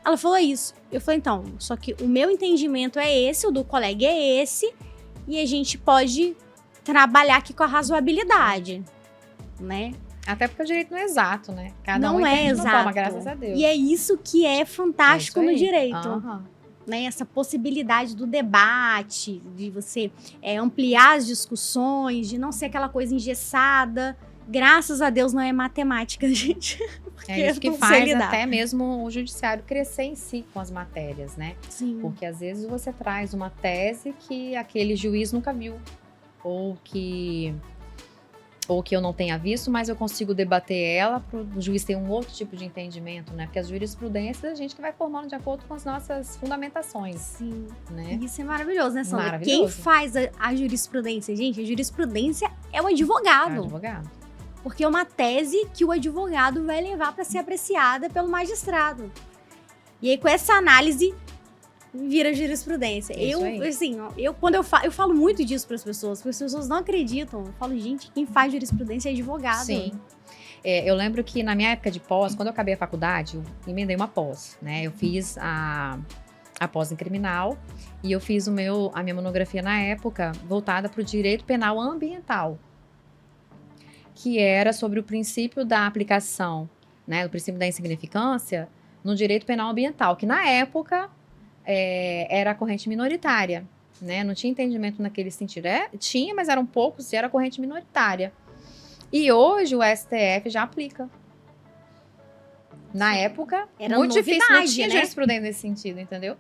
Ela falou isso. Eu falei, então, só que o meu entendimento é esse, o do colega é esse, e a gente pode trabalhar aqui com a razoabilidade, né? Até porque o direito não é exato, né? Cada um não é exato. Forma, graças a Deus. E é isso que é fantástico no direito. Uhum. Né? Essa possibilidade do debate, de você ampliar as discussões, de não ser aquela coisa engessada. Graças a Deus não é matemática, gente. É isso que faz até mesmo o judiciário crescer em si com as matérias, né? Sim. Porque às vezes você traz uma tese que aquele juiz nunca viu, ou que eu não tenha visto, mas eu consigo debater ela para o juiz ter um outro tipo de entendimento, né? Porque as jurisprudências a gente que vai formando de acordo com as nossas fundamentações. Sim. Né? E isso é maravilhoso, né, Sandra? Maravilhoso. Quem faz a jurisprudência, gente, a jurisprudência é o advogado. É o advogado. Porque é uma tese que o advogado vai levar para ser apreciada pelo magistrado. E aí, com essa análise vira jurisprudência. Isso aí. Quando eu falo muito disso para as pessoas, porque as pessoas não acreditam. Eu falo, gente, quem faz jurisprudência é advogado. Sim. Eu lembro que na minha época de pós, quando eu acabei a faculdade, eu emendei uma pós, né? Eu fiz a pós em criminal e eu fiz a minha monografia na época voltada para o direito penal ambiental, que era sobre o princípio da aplicação, né? O princípio da insignificância no direito penal ambiental, que na época era a corrente minoritária, né? Não tinha entendimento naquele sentido. Tinha, mas eram poucos e era a corrente minoritária. E hoje o STF já aplica. Na época, era muito novidade, difícil, não tinha né? jurisprudência nesse sentido, entendeu?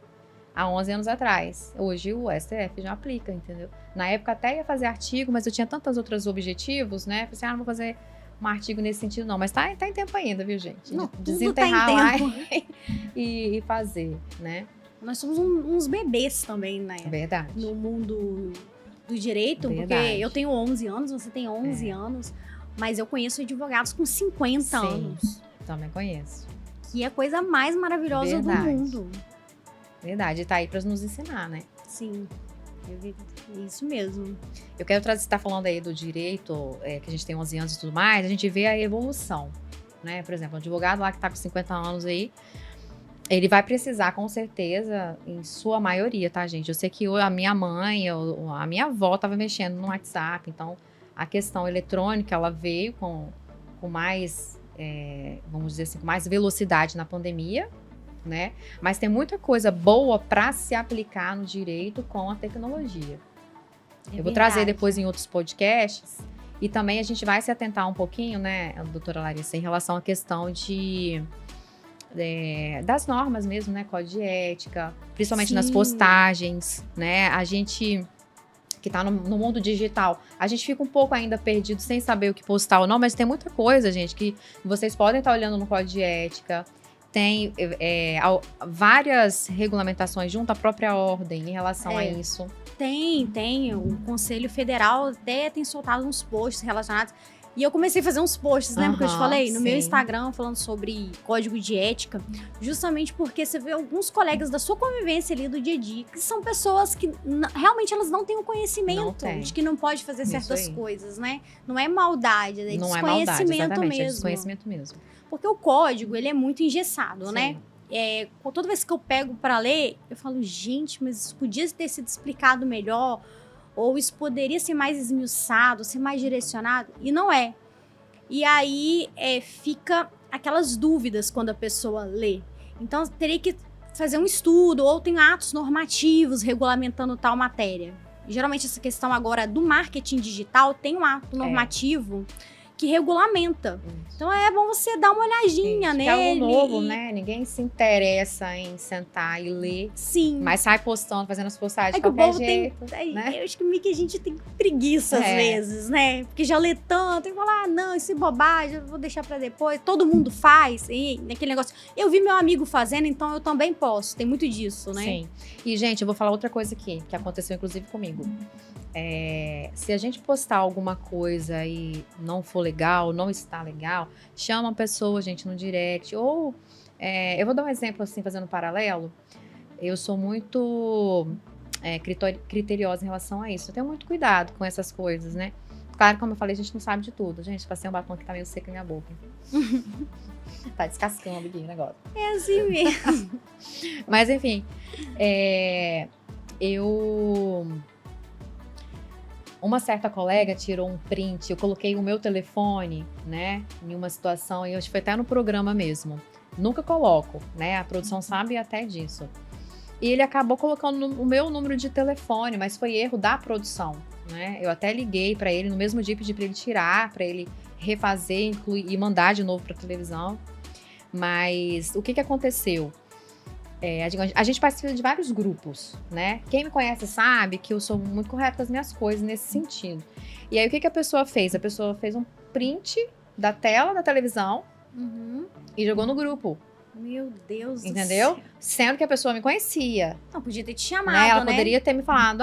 Há 11 anos atrás. Hoje o STF já aplica, entendeu? Na época até ia fazer artigo, mas eu tinha tantos outros objetivos, né? Falei assim, não vou fazer um artigo nesse sentido não. Mas tá em tempo ainda, viu, gente? Não, tudo desenterrar tá em lá tempo. e fazer, né? Nós somos uns bebês também, né? Verdade. No mundo do direito, Verdade. porque eu tenho 11 anos, você tem 11 anos, mas eu conheço advogados com 50 Sim. anos. Também conheço. Que é a coisa mais maravilhosa Verdade. do mundo. Verdade. E tá aí pra nos ensinar, né? Sim. Isso mesmo. Eu quero trazer, você tá falando aí do direito, que a gente tem 11 anos e tudo mais, a gente vê a evolução, né? Por exemplo, um advogado lá que tá com 50 anos aí, ele vai precisar, com certeza, em sua maioria, tá, gente? Eu sei que a minha mãe, a minha avó tava mexendo no WhatsApp, então a questão eletrônica, ela veio com mais, vamos dizer assim, com mais velocidade na pandemia, né? Mas tem muita coisa boa para se aplicar no direito com a tecnologia. Eu vou trazer depois em outros podcasts e também a gente vai se atentar um pouquinho, né, doutora Larissa, em relação à questão das normas mesmo, né, código de ética, principalmente nas postagens, né? A gente que tá no mundo digital, a gente fica um pouco ainda perdido sem saber o que postar ou não, mas tem muita coisa, gente, que vocês podem estar olhando no código de ética. Tem várias regulamentações junto à própria ordem em relação a isso. Tem. O Conselho Federal até tem soltado uns posts relacionados. E eu comecei a fazer uns posts, lembra que eu te falei? No meu Instagram, falando sobre código de ética. Justamente porque você vê alguns colegas da sua convivência ali do dia a dia, que são pessoas que realmente elas não têm o conhecimento de que não pode fazer certas coisas, né? Não é maldade, é não desconhecimento é maldade, exatamente, mesmo. É desconhecimento mesmo. Porque o código, ele é muito engessado, né? Toda vez que eu pego para ler, eu falo, gente, mas isso podia ter sido explicado melhor, ou isso poderia ser mais esmiuçado, ser mais direcionado, e não é. E aí fica aquelas dúvidas quando a pessoa lê. Então, teria que fazer um estudo, ou tem atos normativos regulamentando tal matéria. Geralmente, essa questão agora do marketing digital tem um ato normativo que regulamenta. Então é bom você dar uma olhadinha nele. É algo novo, né? Ninguém se interessa em sentar e ler. Sim. Mas sai postando, fazendo as postagens de que qualquer o povo jeito. Né? Eu acho que meio que a gente tem preguiça às vezes, né? Porque já lê tanto e fala, não, isso é bobagem, eu vou deixar pra depois. Todo mundo faz. E naquele negócio, eu vi meu amigo fazendo, então eu também posso. Tem muito disso, né? Sim. E, gente, eu vou falar outra coisa aqui, que aconteceu inclusive comigo. Se a gente postar alguma coisa e não for legal, não está legal, chama a pessoa, gente, no direct. Ou, eu vou dar um exemplo, assim, fazendo um paralelo. Eu sou muito criteriosa em relação a isso. Eu tenho muito cuidado com essas coisas, né? Claro, como eu falei, a gente não sabe de tudo. Gente, passei um batom que tá meio seco na minha boca. Tá descascando aqui o negócio. É assim mesmo. Mas, enfim, uma certa colega tirou um print, eu coloquei o meu telefone, né, em uma situação, e acho que foi até no programa mesmo. Nunca coloco, né, a produção sabe até disso. E ele acabou colocando o meu número de telefone, mas foi erro da produção, né. Eu até liguei para ele no mesmo dia, pedi para ele tirar, para ele refazer, incluir e mandar de novo para televisão. Mas o que aconteceu? A gente participa de vários grupos, né? Quem me conhece sabe que eu sou muito correta com as minhas coisas nesse sentido. E aí, o que a pessoa fez? A pessoa fez um print da tela da televisão e jogou no grupo. Meu Deus do céu. Entendeu? Sendo que a pessoa me conhecia. Não, podia ter te chamado, né? Ela poderia ter me falado,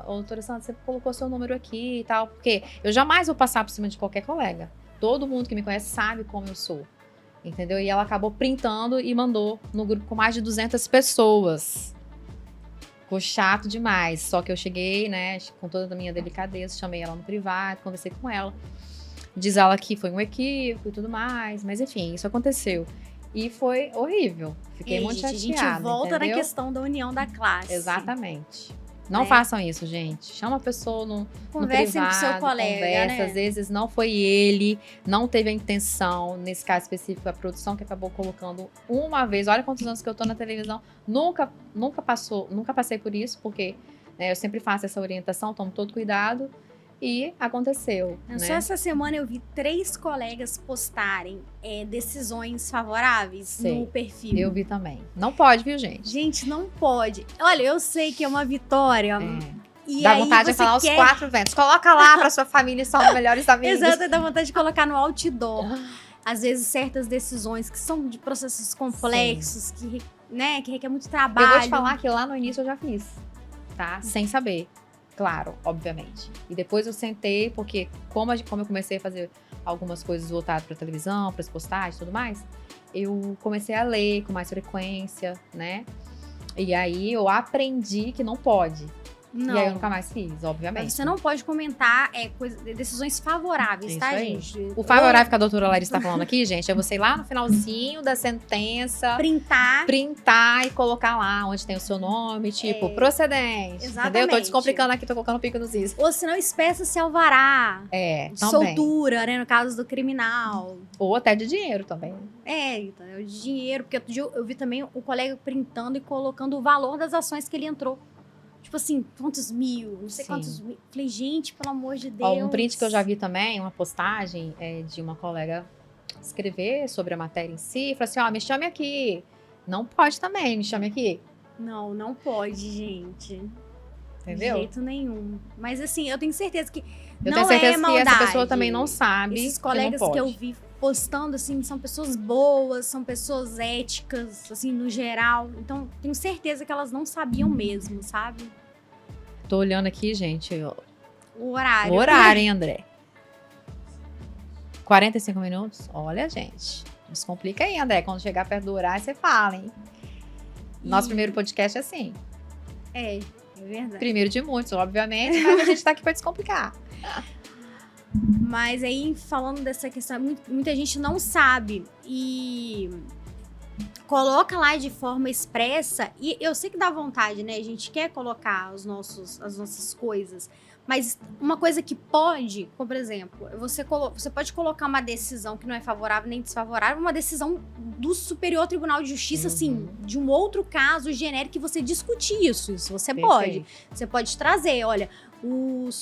doutora Sandra, você colocou seu número aqui e tal. Porque eu jamais vou passar por cima de qualquer colega. Todo mundo que me conhece sabe como eu sou. Entendeu? E ela acabou printando e mandou no grupo com mais de 200 pessoas. ficou chato demais. Só que eu cheguei, né, com toda a minha delicadeza, chamei ela no privado, conversei com ela. Diz ela que foi um equívoco e tudo mais, mas enfim, isso aconteceu. E foi horrível. Fiquei muito chateada, A gente volta entendeu? na questão da união da classe. Exatamente. Não façam isso, gente. Chama a pessoa no Conversem privado, com seu colega, né? Às vezes não foi ele, não teve a intenção. Nesse caso específico, a produção que acabou colocando uma vez. Olha quantos anos que eu tô na televisão. Nunca passei por isso, porque né, eu sempre faço essa orientação, tomo todo cuidado. E aconteceu. Só né? essa semana eu vi 3 colegas postarem decisões favoráveis no perfil. Eu vi também. Não pode, viu, gente? Gente, não pode. Olha, eu sei que é uma vitória. E dá aí vontade de falar os 4 ventos. Coloca lá pra sua família e são melhores amigos. Exato, dá vontade de colocar no outdoor. Às vezes, certas decisões que são de processos complexos, que requer muito trabalho. Eu vou te falar que lá no início eu já fiz, tá? Sem saber. Claro, obviamente. E depois eu sentei, porque como eu comecei a fazer algumas coisas voltadas para televisão, para as postagens e tudo mais, eu comecei a ler com mais frequência, né? E aí eu aprendi que não pode. Não. E aí eu nunca mais fiz, obviamente. Mas você não pode comentar decisões favoráveis, Isso tá, aí. gente? O favorável que a doutora Larissa tá falando aqui, gente, é você ir lá no finalzinho da sentença, printar e colocar lá onde tem o seu nome, tipo, procedente. Exatamente. Entendeu? Eu tô descomplicando aqui, tô colocando pico nos is. Ou se não, espeça-se alvará. De soltura, né? No caso do criminal. Ou até de dinheiro também. Então, é o dinheiro. Porque outro dia eu vi também o colega printando e colocando o valor das ações que ele entrou. Tipo assim, quantos mil, não sei quantos mil. Falei, gente, pelo amor de Deus. Um print que eu já vi também, uma postagem de uma colega escrever sobre a matéria em si. Falou assim, me chame aqui. Não pode também, me chame aqui. Não pode, gente. Entendeu? De jeito nenhum. Mas assim, eu tenho certeza que eu não tenho certeza é maldade. que essa pessoa também não sabe. Esses colegas que eu vi postando, assim, são pessoas boas, são pessoas éticas, assim, no geral. Então, tenho certeza que elas não sabiam mesmo, sabe? Tô olhando aqui, gente. O horário. O horário, hein, André? 45 minutos? Olha, gente. Descomplica aí, André. Quando chegar perto do horário, você fala, hein? Nosso primeiro podcast é assim. É verdade. Primeiro de muitos, obviamente, mas a gente tá aqui pra descomplicar. Mas aí, falando dessa questão, muita gente não sabe e coloca lá de forma expressa. E eu sei que dá vontade, né? A gente quer colocar as nossas coisas. Mas uma coisa que pode, como por exemplo, você pode colocar uma decisão que não é favorável nem desfavorável, uma decisão do Superior Tribunal de Justiça, assim, de um outro caso genérico que você discutir isso você pode. Você pode trazer, olha,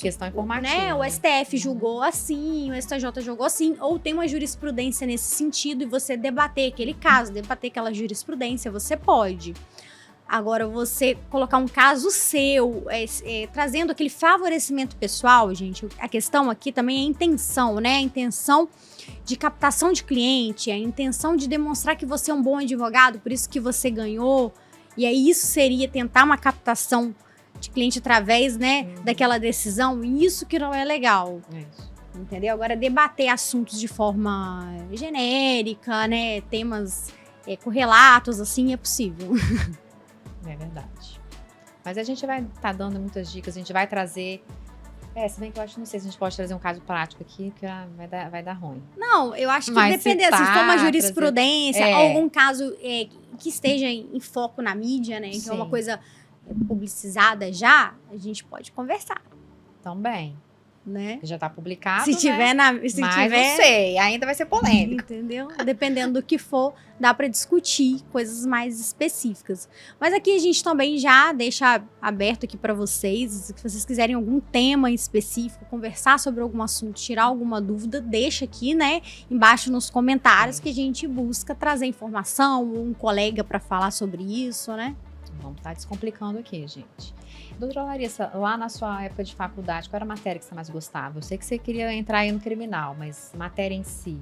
questão informativa. Né, o STF julgou assim, o STJ julgou assim, ou tem uma jurisprudência nesse sentido e você debater aquele caso, debater aquela jurisprudência, você pode. Agora, você colocar um caso seu, trazendo aquele favorecimento pessoal, gente, a questão aqui também é a intenção, né? A intenção de captação de cliente, a intenção de demonstrar que você é um bom advogado, por isso que você ganhou. E aí, isso seria tentar uma captação de cliente através, né, daquela decisão. E isso que não é legal. Isso. Entendeu? Agora, debater assuntos de forma genérica, né? Temas correlatos, assim, é possível. É verdade. Mas a gente vai estar dando muitas dicas, a gente vai trazer. Se bem que eu acho, não sei se a gente pode trazer um caso prático aqui, porque vai dar ruim. Não, eu acho que dependendo, se for uma jurisprudência, algum caso que esteja em foco na mídia, né? Que é uma coisa publicizada já, a gente pode conversar. Também. Né? Já tá publicado, se tiver mas não sei, ainda vai ser polêmico. Entendeu? Dependendo do que for, dá para discutir coisas mais específicas. Mas aqui a gente também já deixa aberto aqui para vocês, se vocês quiserem algum tema específico, conversar sobre algum assunto, tirar alguma dúvida, deixa aqui, né, embaixo nos comentários que a gente busca trazer informação, um colega para falar sobre isso, né? Vamos estar descomplicando aqui, gente. Doutora Larissa, lá na sua época de faculdade, qual era a matéria que você mais gostava? Eu sei que você queria entrar aí no criminal, mas matéria em si,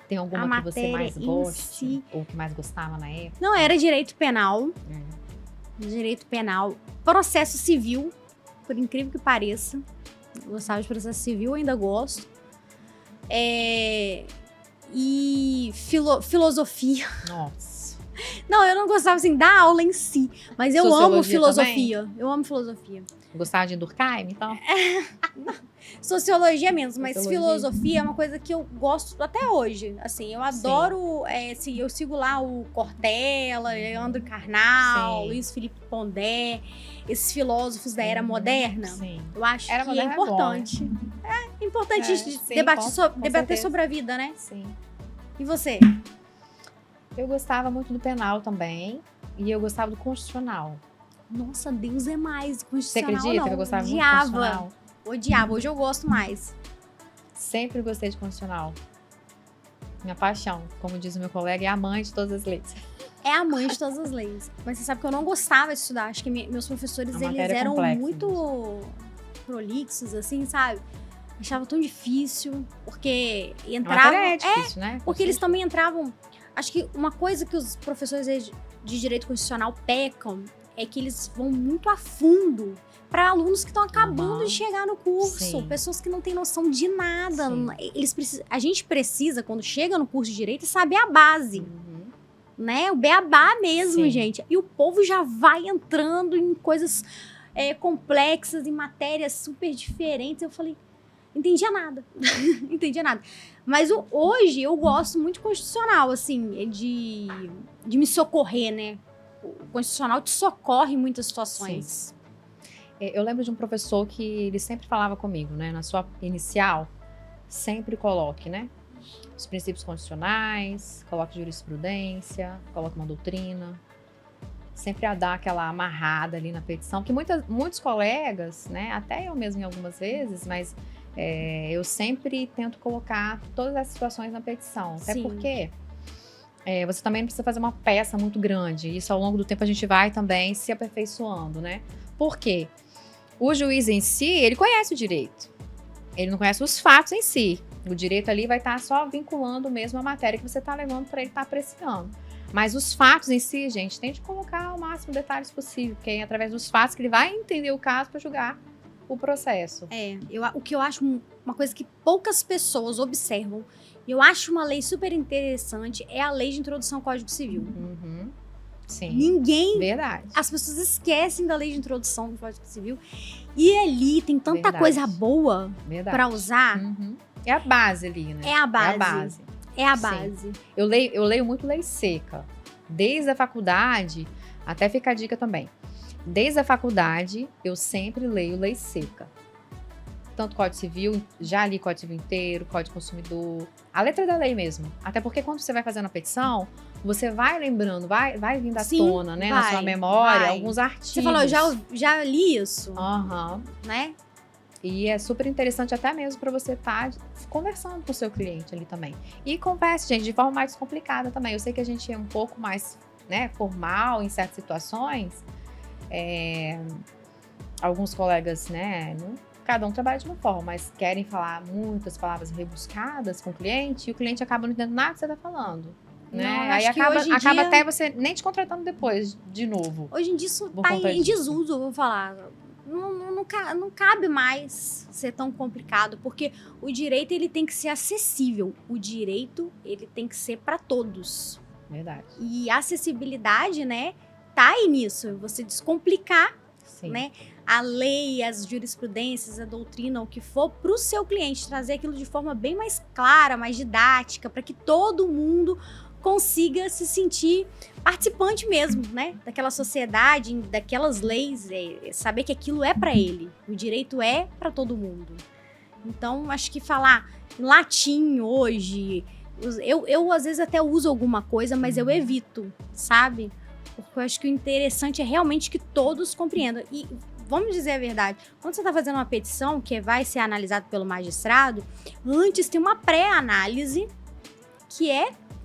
tem alguma que você mais goste? Ou que mais gostava na época? Não, era direito penal. Direito penal. Processo civil, por incrível que pareça. Eu gostava de processo civil, ainda gosto. E filosofia. Nossa. Não, eu não gostava, assim, da aula em si. Mas eu amo Sociologia filosofia. Eu amo filosofia. Gostava de Durkheim, então? Sociologia menos, mas Sociologia. filosofia é uma coisa que eu gosto até hoje. Assim, eu adoro. Assim, eu sigo lá o Cortella, Leandro Carnal, Sim. Luiz Felipe Pondé, esses filósofos da era moderna. Sim. Eu acho Era que é moderna é bom. importante. É importante É, sim, debater, com debater certeza. sobre a vida, né? Sim. E você? Eu gostava muito do penal também. E eu gostava do constitucional. Nossa, Deus é mais. Você Constitucional acredita não. que eu gostava muito do Odiava. constitucional? Odiava. Hoje eu gosto mais. Sempre gostei de constitucional. Minha paixão, como diz o meu colega, é a mãe de todas as leis. É a mãe de todas as leis. Mas você sabe que eu não gostava de estudar. Acho que meus professores, A eles matéria é eram complexa muito prolixos, assim, sabe? Achava tão difícil, porque A entravam... matéria é difícil, né? porque eles também entravam... Acho que uma coisa que os professores de direito constitucional pecam é que eles vão muito a fundo para alunos que estão acabando Uhum. de chegar no curso, Sim. pessoas que não têm noção de nada. Sim. A gente precisa, quando chega no curso de direito, saber a base. Uhum. Né? O beabá mesmo, Sim. gente. E o povo já vai entrando em coisas complexas, em matérias super diferentes. Eu falei, entendia nada. Entendia nada. Mas hoje eu gosto muito de constitucional, assim, de me socorrer, né? O constitucional te socorre em muitas situações. Eu lembro de um professor que ele sempre falava comigo, né? Na sua inicial, sempre coloque, né? Os princípios constitucionais, coloque jurisprudência, coloque uma doutrina. Sempre a dar aquela amarrada ali na petição, que muitos colegas, né? Até eu mesmo em algumas vezes, mas eu sempre tento colocar todas as situações na petição. Até Sim. porque você também não precisa fazer uma peça muito grande. Isso ao longo do tempo a gente vai também se aperfeiçoando, né? Por quê? O juiz em si, ele conhece o direito. Ele não conhece os fatos em si. O direito ali vai estar só vinculando mesmo a matéria que você está levando para ele estar apreciando. Mas os fatos em si, gente, tente colocar o máximo de detalhes possível, porque é através dos fatos que ele vai entender o caso para julgar o processo. O que eu acho uma coisa que poucas pessoas observam, e eu acho uma lei super interessante, é a lei de introdução ao Código Civil. Uhum. Sim. Ninguém... Verdade. As pessoas esquecem da lei de introdução do Código Civil. E ali tem tanta Verdade. coisa boa Verdade. para usar. Uhum. É a base ali, né? É a base. É a base. É a Sim. base. Eu leio muito lei seca. Desde a faculdade, até fica a dica também. Desde a faculdade, eu sempre leio lei seca. Tanto Código Civil, já li Código Civil inteiro, Código Consumidor, a letra da lei mesmo. Até porque quando você vai fazendo a petição, você vai lembrando, vai vindo à Sim, tona, né? Na vai, sua memória, vai. alguns artigos. Você falou, já li isso, Aham. né? E é super interessante até mesmo para você estar conversando com o seu cliente ali também. E converse, gente, de forma mais descomplicada também. Eu sei que a gente é um pouco mais, né, formal em certas situações. Alguns colegas, né, cada um trabalha de uma forma, mas querem falar muitas palavras rebuscadas com o cliente e o cliente acaba não entendendo nada que você está falando. Né? Não, eu Aí acho que acaba hoje em dia- até você nem te contratando depois, de novo. Hoje em dia isso Por tá conta em disso. desuso, eu vou falar. Não cabe mais ser tão complicado, porque o direito ele tem que ser acessível. O direito ele tem que ser para todos. Verdade. E a acessibilidade, né, tá aí nisso. Você descomplicar, Sim. né, a lei, as jurisprudências, a doutrina, o que for, para o seu cliente, trazer aquilo de forma bem mais clara, mais didática, para que todo mundo consiga se sentir participante mesmo, né, daquela sociedade, daquelas leis, saber que aquilo é para ele, o direito é para todo mundo. Então, acho que falar em latim hoje, eu às vezes até uso alguma coisa, mas eu evito, sabe? Porque eu acho que o interessante é realmente que todos compreendam. E vamos dizer a verdade, quando você está fazendo uma petição que vai ser analisada pelo magistrado, antes tem uma pré-análise que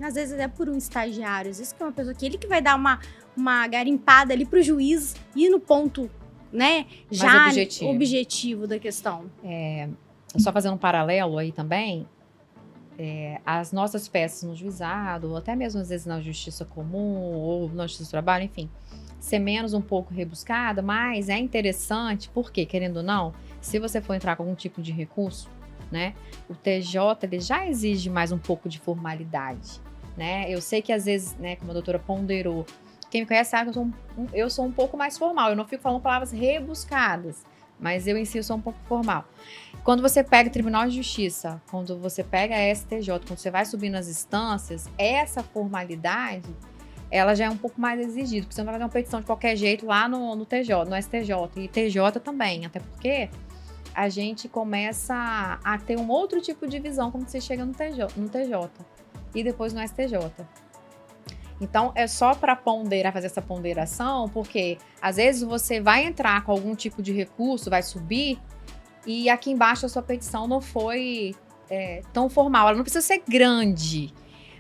às vezes é por um estagiário, às vezes que é uma pessoa que ele que vai dar uma garimpada ali pro juiz ir no ponto, né, já objetivo da questão. Só fazendo um paralelo aí também, as nossas peças no juizado, ou até mesmo às vezes na justiça comum, ou na justiça do trabalho, enfim, ser menos um pouco rebuscada, mas é interessante, porque, querendo ou não, se você for entrar com algum tipo de recurso, né, o TJ ele já exige mais um pouco de formalidade, né? Eu sei que às vezes, né, como a doutora ponderou, quem me conhece sabe que eu sou um pouco mais formal. Eu não fico falando palavras rebuscadas, mas eu em si eu sou um pouco formal. Quando você pega o Tribunal de Justiça, quando você pega a STJ, quando você vai subir nas instâncias, essa formalidade, ela já é um pouco mais exigida, porque você não vai fazer uma petição de qualquer jeito lá no TJ, no STJ, e TJ também, até porque a gente começa a ter um outro tipo de visão quando você chega no TJ e depois no STJ. Então, é só para ponderar, fazer essa ponderação, porque às vezes você vai entrar com algum tipo de recurso, vai subir, e aqui embaixo a sua petição não foi tão formal. Ela não precisa ser grande,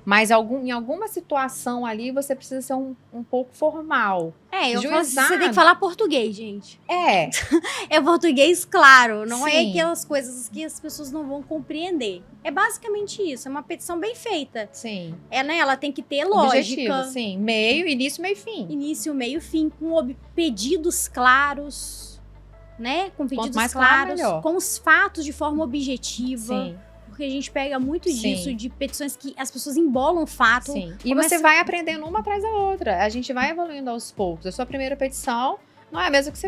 mas em alguma situação ali você precisa ser um pouco formal. Eu falo assim, você tem que falar português, gente. É português claro, não é Sim. aquelas coisas que as pessoas não vão compreender. É basicamente isso, é uma petição bem feita. Sim. Ela tem que ter lógica. Objetivo, sim. Meio, início, meio, fim. Início, meio, fim, com pedidos claros, né? Com pedidos mais claros, claro, com os fatos de forma objetiva. Sim. Porque a gente pega muito Sim. disso, de petições que as pessoas embolam o fato. Sim. E você vai aprendendo uma atrás da outra. A gente vai evoluindo aos poucos. A sua primeira petição não é a mesma que você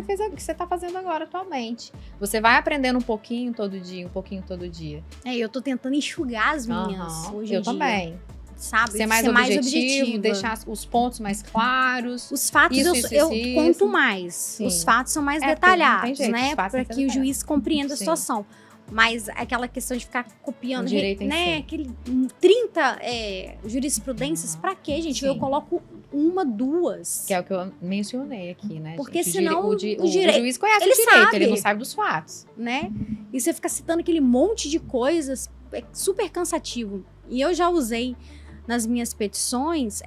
está fazendo agora atualmente. Você vai aprendendo um pouquinho todo dia, um pouquinho todo dia. Eu tô tentando enxugar as minhas hoje em dia. Eu também. Sabe? Ser mais objetivo, deixar os pontos mais claros. Os fatos eu conto mais. Sim. Os fatos são mais detalhados, né? Para que o juiz compreenda a situação. Mas aquela questão de ficar copiando, né? Aquele 30 jurisprudências, pra quê, gente? Sim. Eu coloco uma, duas. Que é o que eu mencionei aqui, né? Porque senão o juiz conhece o direito, ele não sabe dos fatos. Né? E você fica citando aquele monte de coisas, é super cansativo. E eu já usei nas minhas petições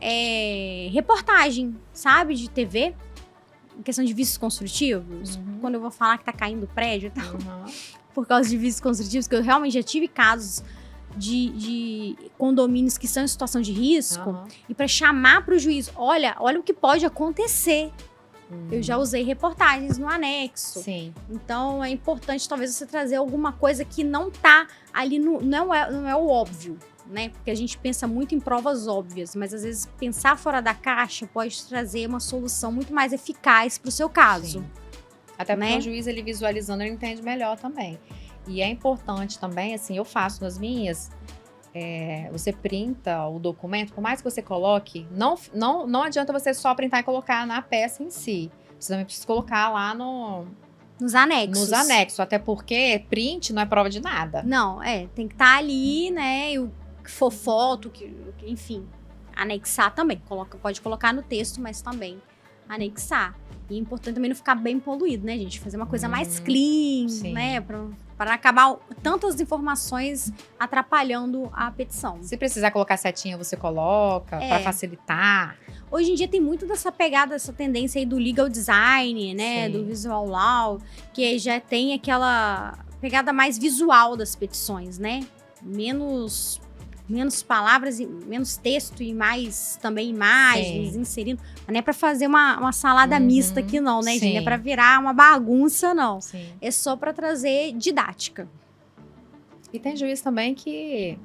reportagem, sabe? De TV. Questão de vícios construtivos. Quando eu vou falar que tá caindo prédio e tal. Por causa de vícios construtivos, que eu realmente já tive casos de condomínios que estão em situação de risco, e para chamar para o juiz, olha o que pode acontecer. Eu já usei reportagens no anexo. Sim. Então é importante talvez você trazer alguma coisa que não tá ali, não é o óbvio, né? Porque a gente pensa muito em provas óbvias, mas às vezes pensar fora da caixa pode trazer uma solução muito mais eficaz para o seu caso. Sim. Até porque o juiz, ele visualizando, ele entende melhor também. E é importante também, assim, eu faço nas minhas, você printa o documento, por mais que você coloque, não adianta você só printar e colocar na peça em si. Você também precisa colocar lá nos anexos. Nos anexos, até porque print não é prova de nada. Não, tem que estar ali, né, e o que for foto, enfim, anexar também. Pode colocar no texto, mas também anexar. E é importante também não ficar bem poluído, né, gente? Fazer uma coisa mais clean, sim, né? Para acabar tantas informações atrapalhando a petição. Se precisar colocar setinha, você coloca, para facilitar. Hoje em dia tem muito dessa pegada, essa tendência aí do legal design, né? Sim. Do visual law, que já tem aquela pegada mais visual das petições, né? Menos palavras, menos texto e mais também imagens, sim, inserindo. Não é para fazer uma salada mista aqui não, né, gente? Não é para virar uma bagunça, não. Sim. É só para trazer didática. E tem juiz também que,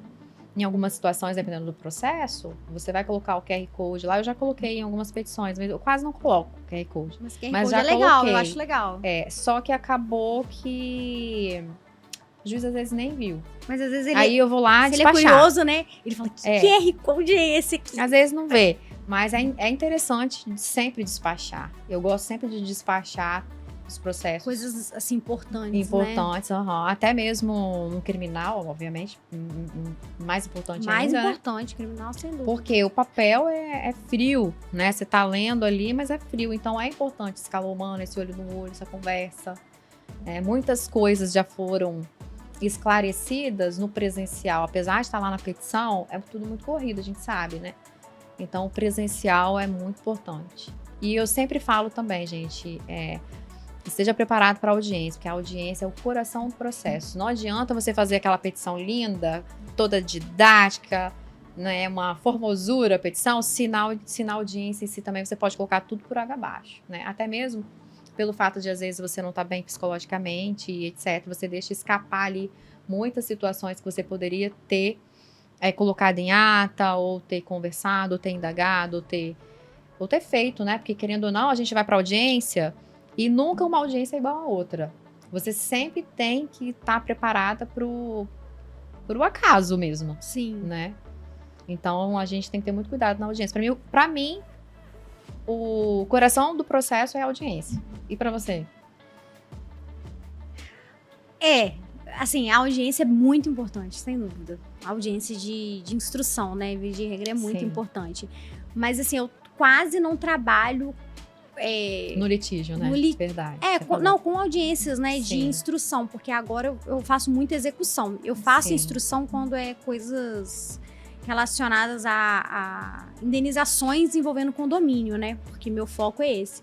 em algumas situações, dependendo do processo, você vai colocar o QR Code lá. Eu já coloquei em algumas petições, mas eu quase não coloco o QR Code. Mas QR Code é legal, coloquei. Eu acho legal. Só que acabou que o juiz às vezes nem viu. Mas às vezes aí eu vou lá despachar. Ele é curioso, né? Ele fala, que QR Code é esse aqui? Às vezes não vê. Mas é interessante sempre despachar. Eu gosto sempre de despachar os processos. Coisas, assim, importantes, Importantes, né? Até mesmo no criminal, obviamente. Mais importante ainda. Mais importante, criminal, sem dúvida. Porque o papel é frio, né? Você tá lendo ali, mas é frio. Então é importante esse calor humano, esse olho no olho, essa conversa. Muitas coisas já foram esclarecidas no presencial, apesar de estar lá na petição, é tudo muito corrido, a gente sabe, né? Então, o presencial é muito importante. E eu sempre falo também, gente, esteja preparado para a audiência, porque a audiência é o coração do processo. Não adianta você fazer aquela petição linda, toda didática, né, uma formosura a petição, se na audiência em si também você pode colocar tudo por água abaixo, né? Até mesmo pelo fato de, às vezes, você não estar bem psicologicamente, etc. Você deixa escapar ali muitas situações que você poderia ter colocado em ata, ou ter conversado, ou ter indagado, ou ter feito, né? Porque, querendo ou não, a gente vai para audiência e nunca uma audiência é igual a outra. Você sempre tem que estar preparada pro acaso mesmo, Sim. né? Então, a gente tem que ter muito cuidado na audiência. Pra mim, o coração do processo é a audiência. E pra você? Assim, a audiência é muito importante, sem dúvida. A audiência de instrução, né? Via de regra é muito Sim. importante. Mas, assim, eu quase não trabalho... No litígio, né? Verdade. Com audiências, né, de Sim. instrução, porque agora eu faço muita execução. Eu faço Sim. instrução quando é coisas relacionadas a indenizações envolvendo condomínio, né? Porque meu foco é esse.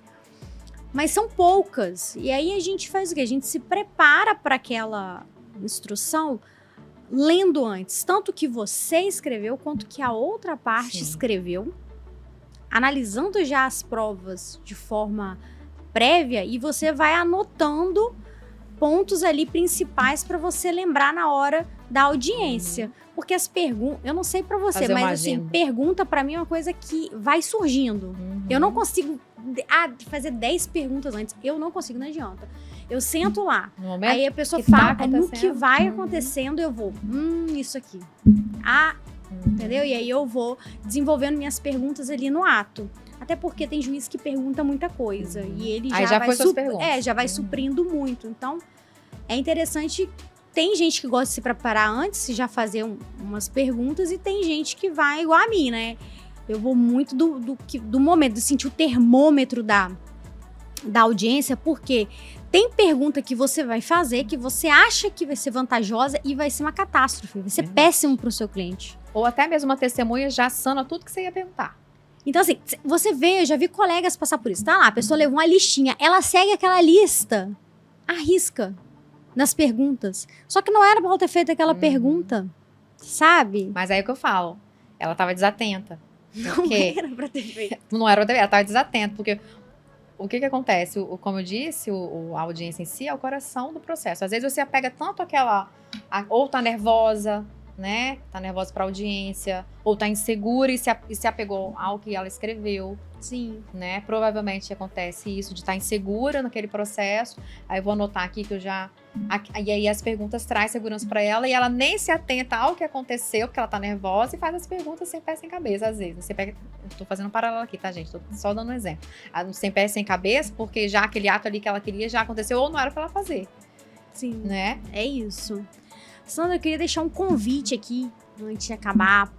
Mas são poucas. E aí a gente faz o quê? A gente se prepara para aquela instrução lendo antes, tanto que você escreveu quanto que a outra parte Sim. escreveu, analisando já as provas de forma prévia, e você vai anotando pontos ali principais para você lembrar na hora da audiência. Porque as perguntas, eu não sei para você, Fazer uma mas assim, agenda. pergunta para mim é uma coisa que vai surgindo. Eu não consigo fazer 10 perguntas antes. Eu não consigo, não adianta. Eu sento lá, No momento aí a pessoa que tá fala, no que acontecendo. vai acontecendo, eu vou, isso aqui. Entendeu? E aí eu vou desenvolvendo minhas perguntas ali no ato. Até porque tem juiz que pergunta muita coisa. E ele Aí já já vai, foi suas perguntas. já vai suprindo muito. Então, é interessante. Tem gente que gosta de se preparar antes, já fazer umas perguntas, e tem gente que vai igual a mim, né? Eu vou muito do momento, de sentir o termômetro da audiência, porque tem pergunta que você vai fazer que você acha que vai ser vantajosa e vai ser uma catástrofe, vai ser péssimo para o seu cliente. Ou até mesmo uma testemunha já sana tudo que você ia perguntar. Então, assim, você vê, eu já vi colegas passar por isso. Tá lá, a pessoa levou uma listinha, ela segue aquela lista, arrisca nas perguntas. Só que não era pra ela ter feito aquela pergunta, sabe? Mas aí é o que eu falo. Ela tava desatenta. Não era pra ter feito. Não era pra ter feito, ela tava desatenta. Porque o que acontece? Como eu disse, a audiência em si é o coração do processo. Às vezes você apega tanto ou tá nervosa, né? Tá nervosa pra audiência, ou tá insegura e se apegou ao que ela escreveu. Sim. Né? Provavelmente acontece isso de estar insegura naquele processo. Aí eu vou anotar aqui que eu já... E aí as perguntas trazem segurança pra ela e ela nem se atenta ao que aconteceu, porque ela tá nervosa, e faz as perguntas sem pé sem cabeça, às vezes. Tô fazendo um paralelo aqui, tá, gente? Tô só dando um exemplo. Sem pé sem cabeça, porque já aquele ato ali que ela queria já aconteceu, ou não era pra ela fazer. Sim. Né? É isso. Sandra, eu queria deixar um convite aqui, antes de acabar,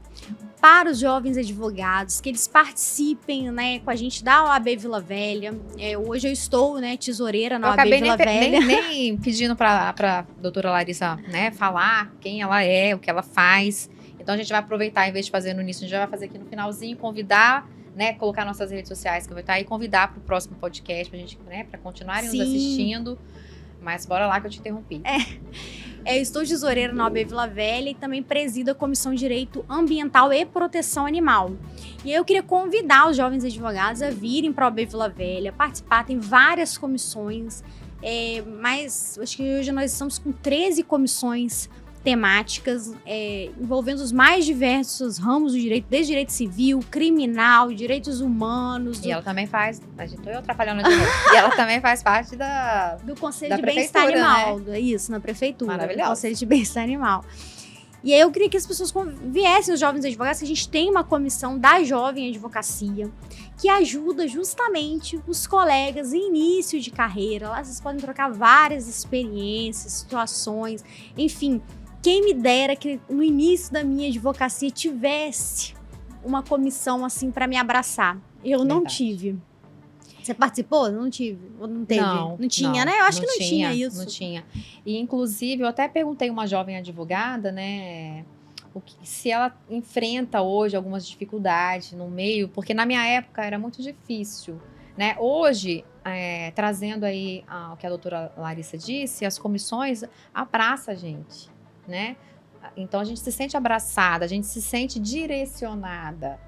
para os jovens advogados, que eles participem, né, com a gente da OAB Vila Velha. Hoje eu estou, né, tesoureira na OAB Vila Velha. Nem pedindo para doutora Larissa, né, falar quem ela é, o que ela faz. Então a gente vai aproveitar, em vez de fazer no início, a gente já vai fazer aqui no finalzinho, convidar, né, colocar nossas redes sociais que vai estar aí, convidar para o próximo podcast, pra gente, né, para continuarem nos assistindo. Mas bora lá que eu te interrompi. Eu estou tesoureira na OAB Vila Velha e também presido a Comissão de Direito Ambiental e Proteção Animal. E eu queria convidar os jovens advogados a virem para a OAB Vila Velha, participar, tem várias comissões, mas acho que hoje nós estamos com 13 comissões temáticas, envolvendo os mais diversos ramos do direito, desde direito civil, criminal, direitos humanos. E ela também faz, a gente tô eu atrapalhando de novo. E ela também faz parte do Conselho da de Bem-Estar Animal, né? Isso, na prefeitura. Maravilhoso. Do Conselho de Bem-Estar Animal. E aí eu queria que as pessoas viessem, os jovens advogados, que a gente tem uma comissão da Jovem Advocacia, que ajuda justamente os colegas em início de carreira. Lá vocês podem trocar várias experiências, situações, enfim. Quem me dera que no início da minha advocacia tivesse uma comissão assim para me abraçar. Eu não tive. Você participou? Não tive. Ou não teve? Não tinha, né? Eu acho que não tinha isso. Não tinha. E, inclusive, eu até perguntei uma jovem advogada, né, se ela enfrenta hoje algumas dificuldades no meio, porque na minha época era muito difícil, né? Hoje, trazendo aí o que a doutora Larissa disse, as comissões abraçam a gente, né? Então, a gente se sente abraçada, a gente se sente direcionada.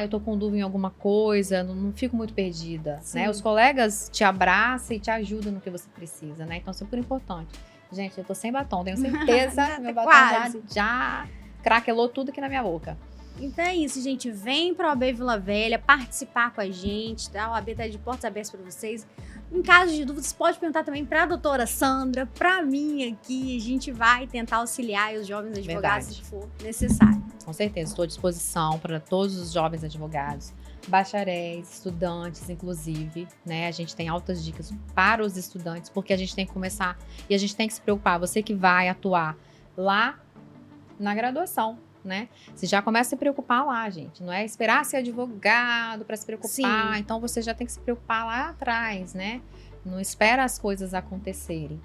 Eu tô com dúvida em alguma coisa, não fico muito perdida, né? Os colegas te abraçam e te ajudam no que você precisa, né? Então, é super importante. Gente, eu tô sem batom, tenho certeza, meu batom já craquelou tudo aqui na minha boca. Então é isso, gente. Vem pra OAB Vila Velha participar com a gente, tá? A OAB tá de portas abertas pra vocês. Em caso de dúvidas, pode perguntar também pra doutora Sandra, pra mim aqui. A gente vai tentar auxiliar os jovens advogados se for necessário. Com certeza, estou à disposição para todos os jovens advogados, bacharéis, estudantes, inclusive, né? A gente tem altas dicas para os estudantes, porque a gente tem que começar e a gente tem que se preocupar. Você que vai atuar lá na graduação, né? Você já começa a se preocupar lá, gente. Não é esperar ser advogado para se preocupar. Sim. Então você já tem que se preocupar lá atrás, né? Não espera as coisas acontecerem.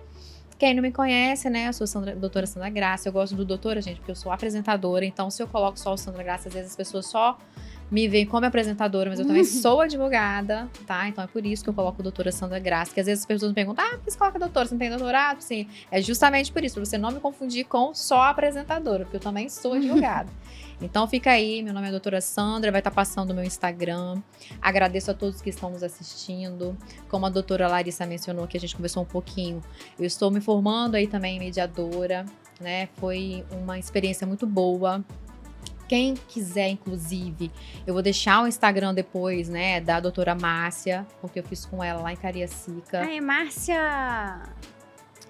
Quem não me conhece, né? Eu sou doutora Sandra Graça. Eu gosto do doutora, gente, porque eu sou apresentadora. Então, se eu coloco só o Sandra Graça, às vezes as pessoas só me veem como apresentadora, mas eu também sou advogada, tá? Então é por isso que eu coloco doutora Sandra Graça, que às vezes as pessoas me perguntam, por que você coloca doutora? Você não tem doutorado? Sim, é justamente por isso, pra você não me confundir com só apresentadora, porque eu também sou advogada. Então fica aí, meu nome é doutora Sandra, vai estar passando o meu Instagram. Agradeço a todos que estão nos assistindo. Como a doutora Larissa mencionou, que a gente conversou um pouquinho, eu estou me formando aí também em mediadora, né? Foi uma experiência muito boa. Quem quiser, inclusive, eu vou deixar o Instagram depois, né, da doutora Márcia, porque eu fiz com ela lá em Cariacica. Ah, é Márcia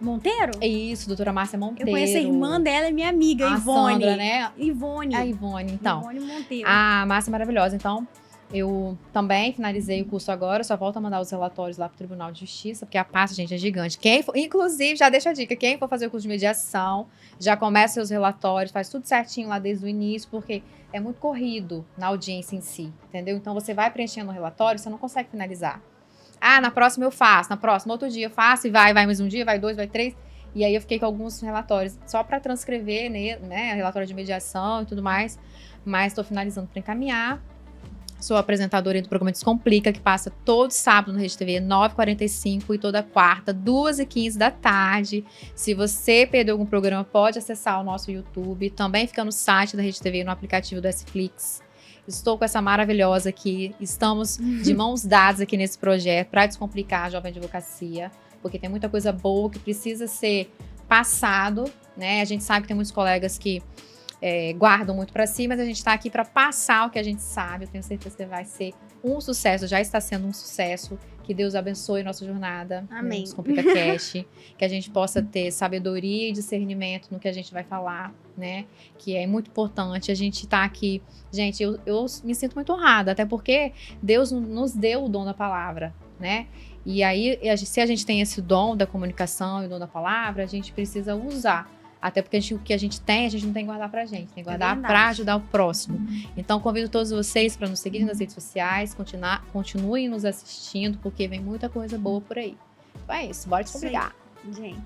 Monteiro? É isso, doutora Márcia Monteiro. Eu conheço a irmã dela, é minha amiga, a Ivone. Sandra, né? Ivone. A Ivone, então. Ivone Monteiro. A Márcia é maravilhosa, então... Eu também finalizei o curso agora, só volto a mandar os relatórios lá pro Tribunal de Justiça, porque a pasta, gente, é gigante. Inclusive, já deixa a dica, quem for fazer o curso de mediação, já começa seus relatórios, faz tudo certinho lá desde o início, porque é muito corrido na audiência em si, entendeu? Então, você vai preenchendo o relatório, você não consegue finalizar. Ah, na próxima eu faço, na próxima outro dia eu faço, e vai mais um dia, vai 2, vai 3. E aí eu fiquei com alguns relatórios só para transcrever, né, relatório de mediação e tudo mais, mas estou finalizando para encaminhar. Sou apresentadora do programa Descomplica, que passa todo sábado no Rede TV, 9h45, e toda quarta, 2h15 da tarde. Se você perdeu algum programa, pode acessar o nosso YouTube. Também fica no site da Rede TV, no aplicativo do Sflix. Estou com essa maravilhosa aqui. Estamos de mãos dadas aqui nesse projeto para descomplicar a jovem advocacia, porque tem muita coisa boa que precisa ser passado, né? A gente sabe que tem muitos colegas que guardam muito para si, mas a gente está aqui para passar o que a gente sabe. Eu tenho certeza que vai ser um sucesso, já está sendo um sucesso. Que Deus abençoe nossa jornada. Amém. Descomplica Cast, que a gente possa ter sabedoria e discernimento no que a gente vai falar, né? Que é muito importante. A gente está aqui, gente, eu me sinto muito honrada, até porque Deus nos deu o dom da palavra, né? E aí, se a gente tem esse dom da comunicação e o dom da palavra, a gente precisa usar. Até porque o que a gente tem, a gente não tem que guardar pra gente. Tem que guardar pra ajudar o próximo. Então, convido todos vocês para nos seguir nas redes sociais. Continuem nos assistindo, porque vem muita coisa boa por aí. Então é isso, bora descomplicar. Gente.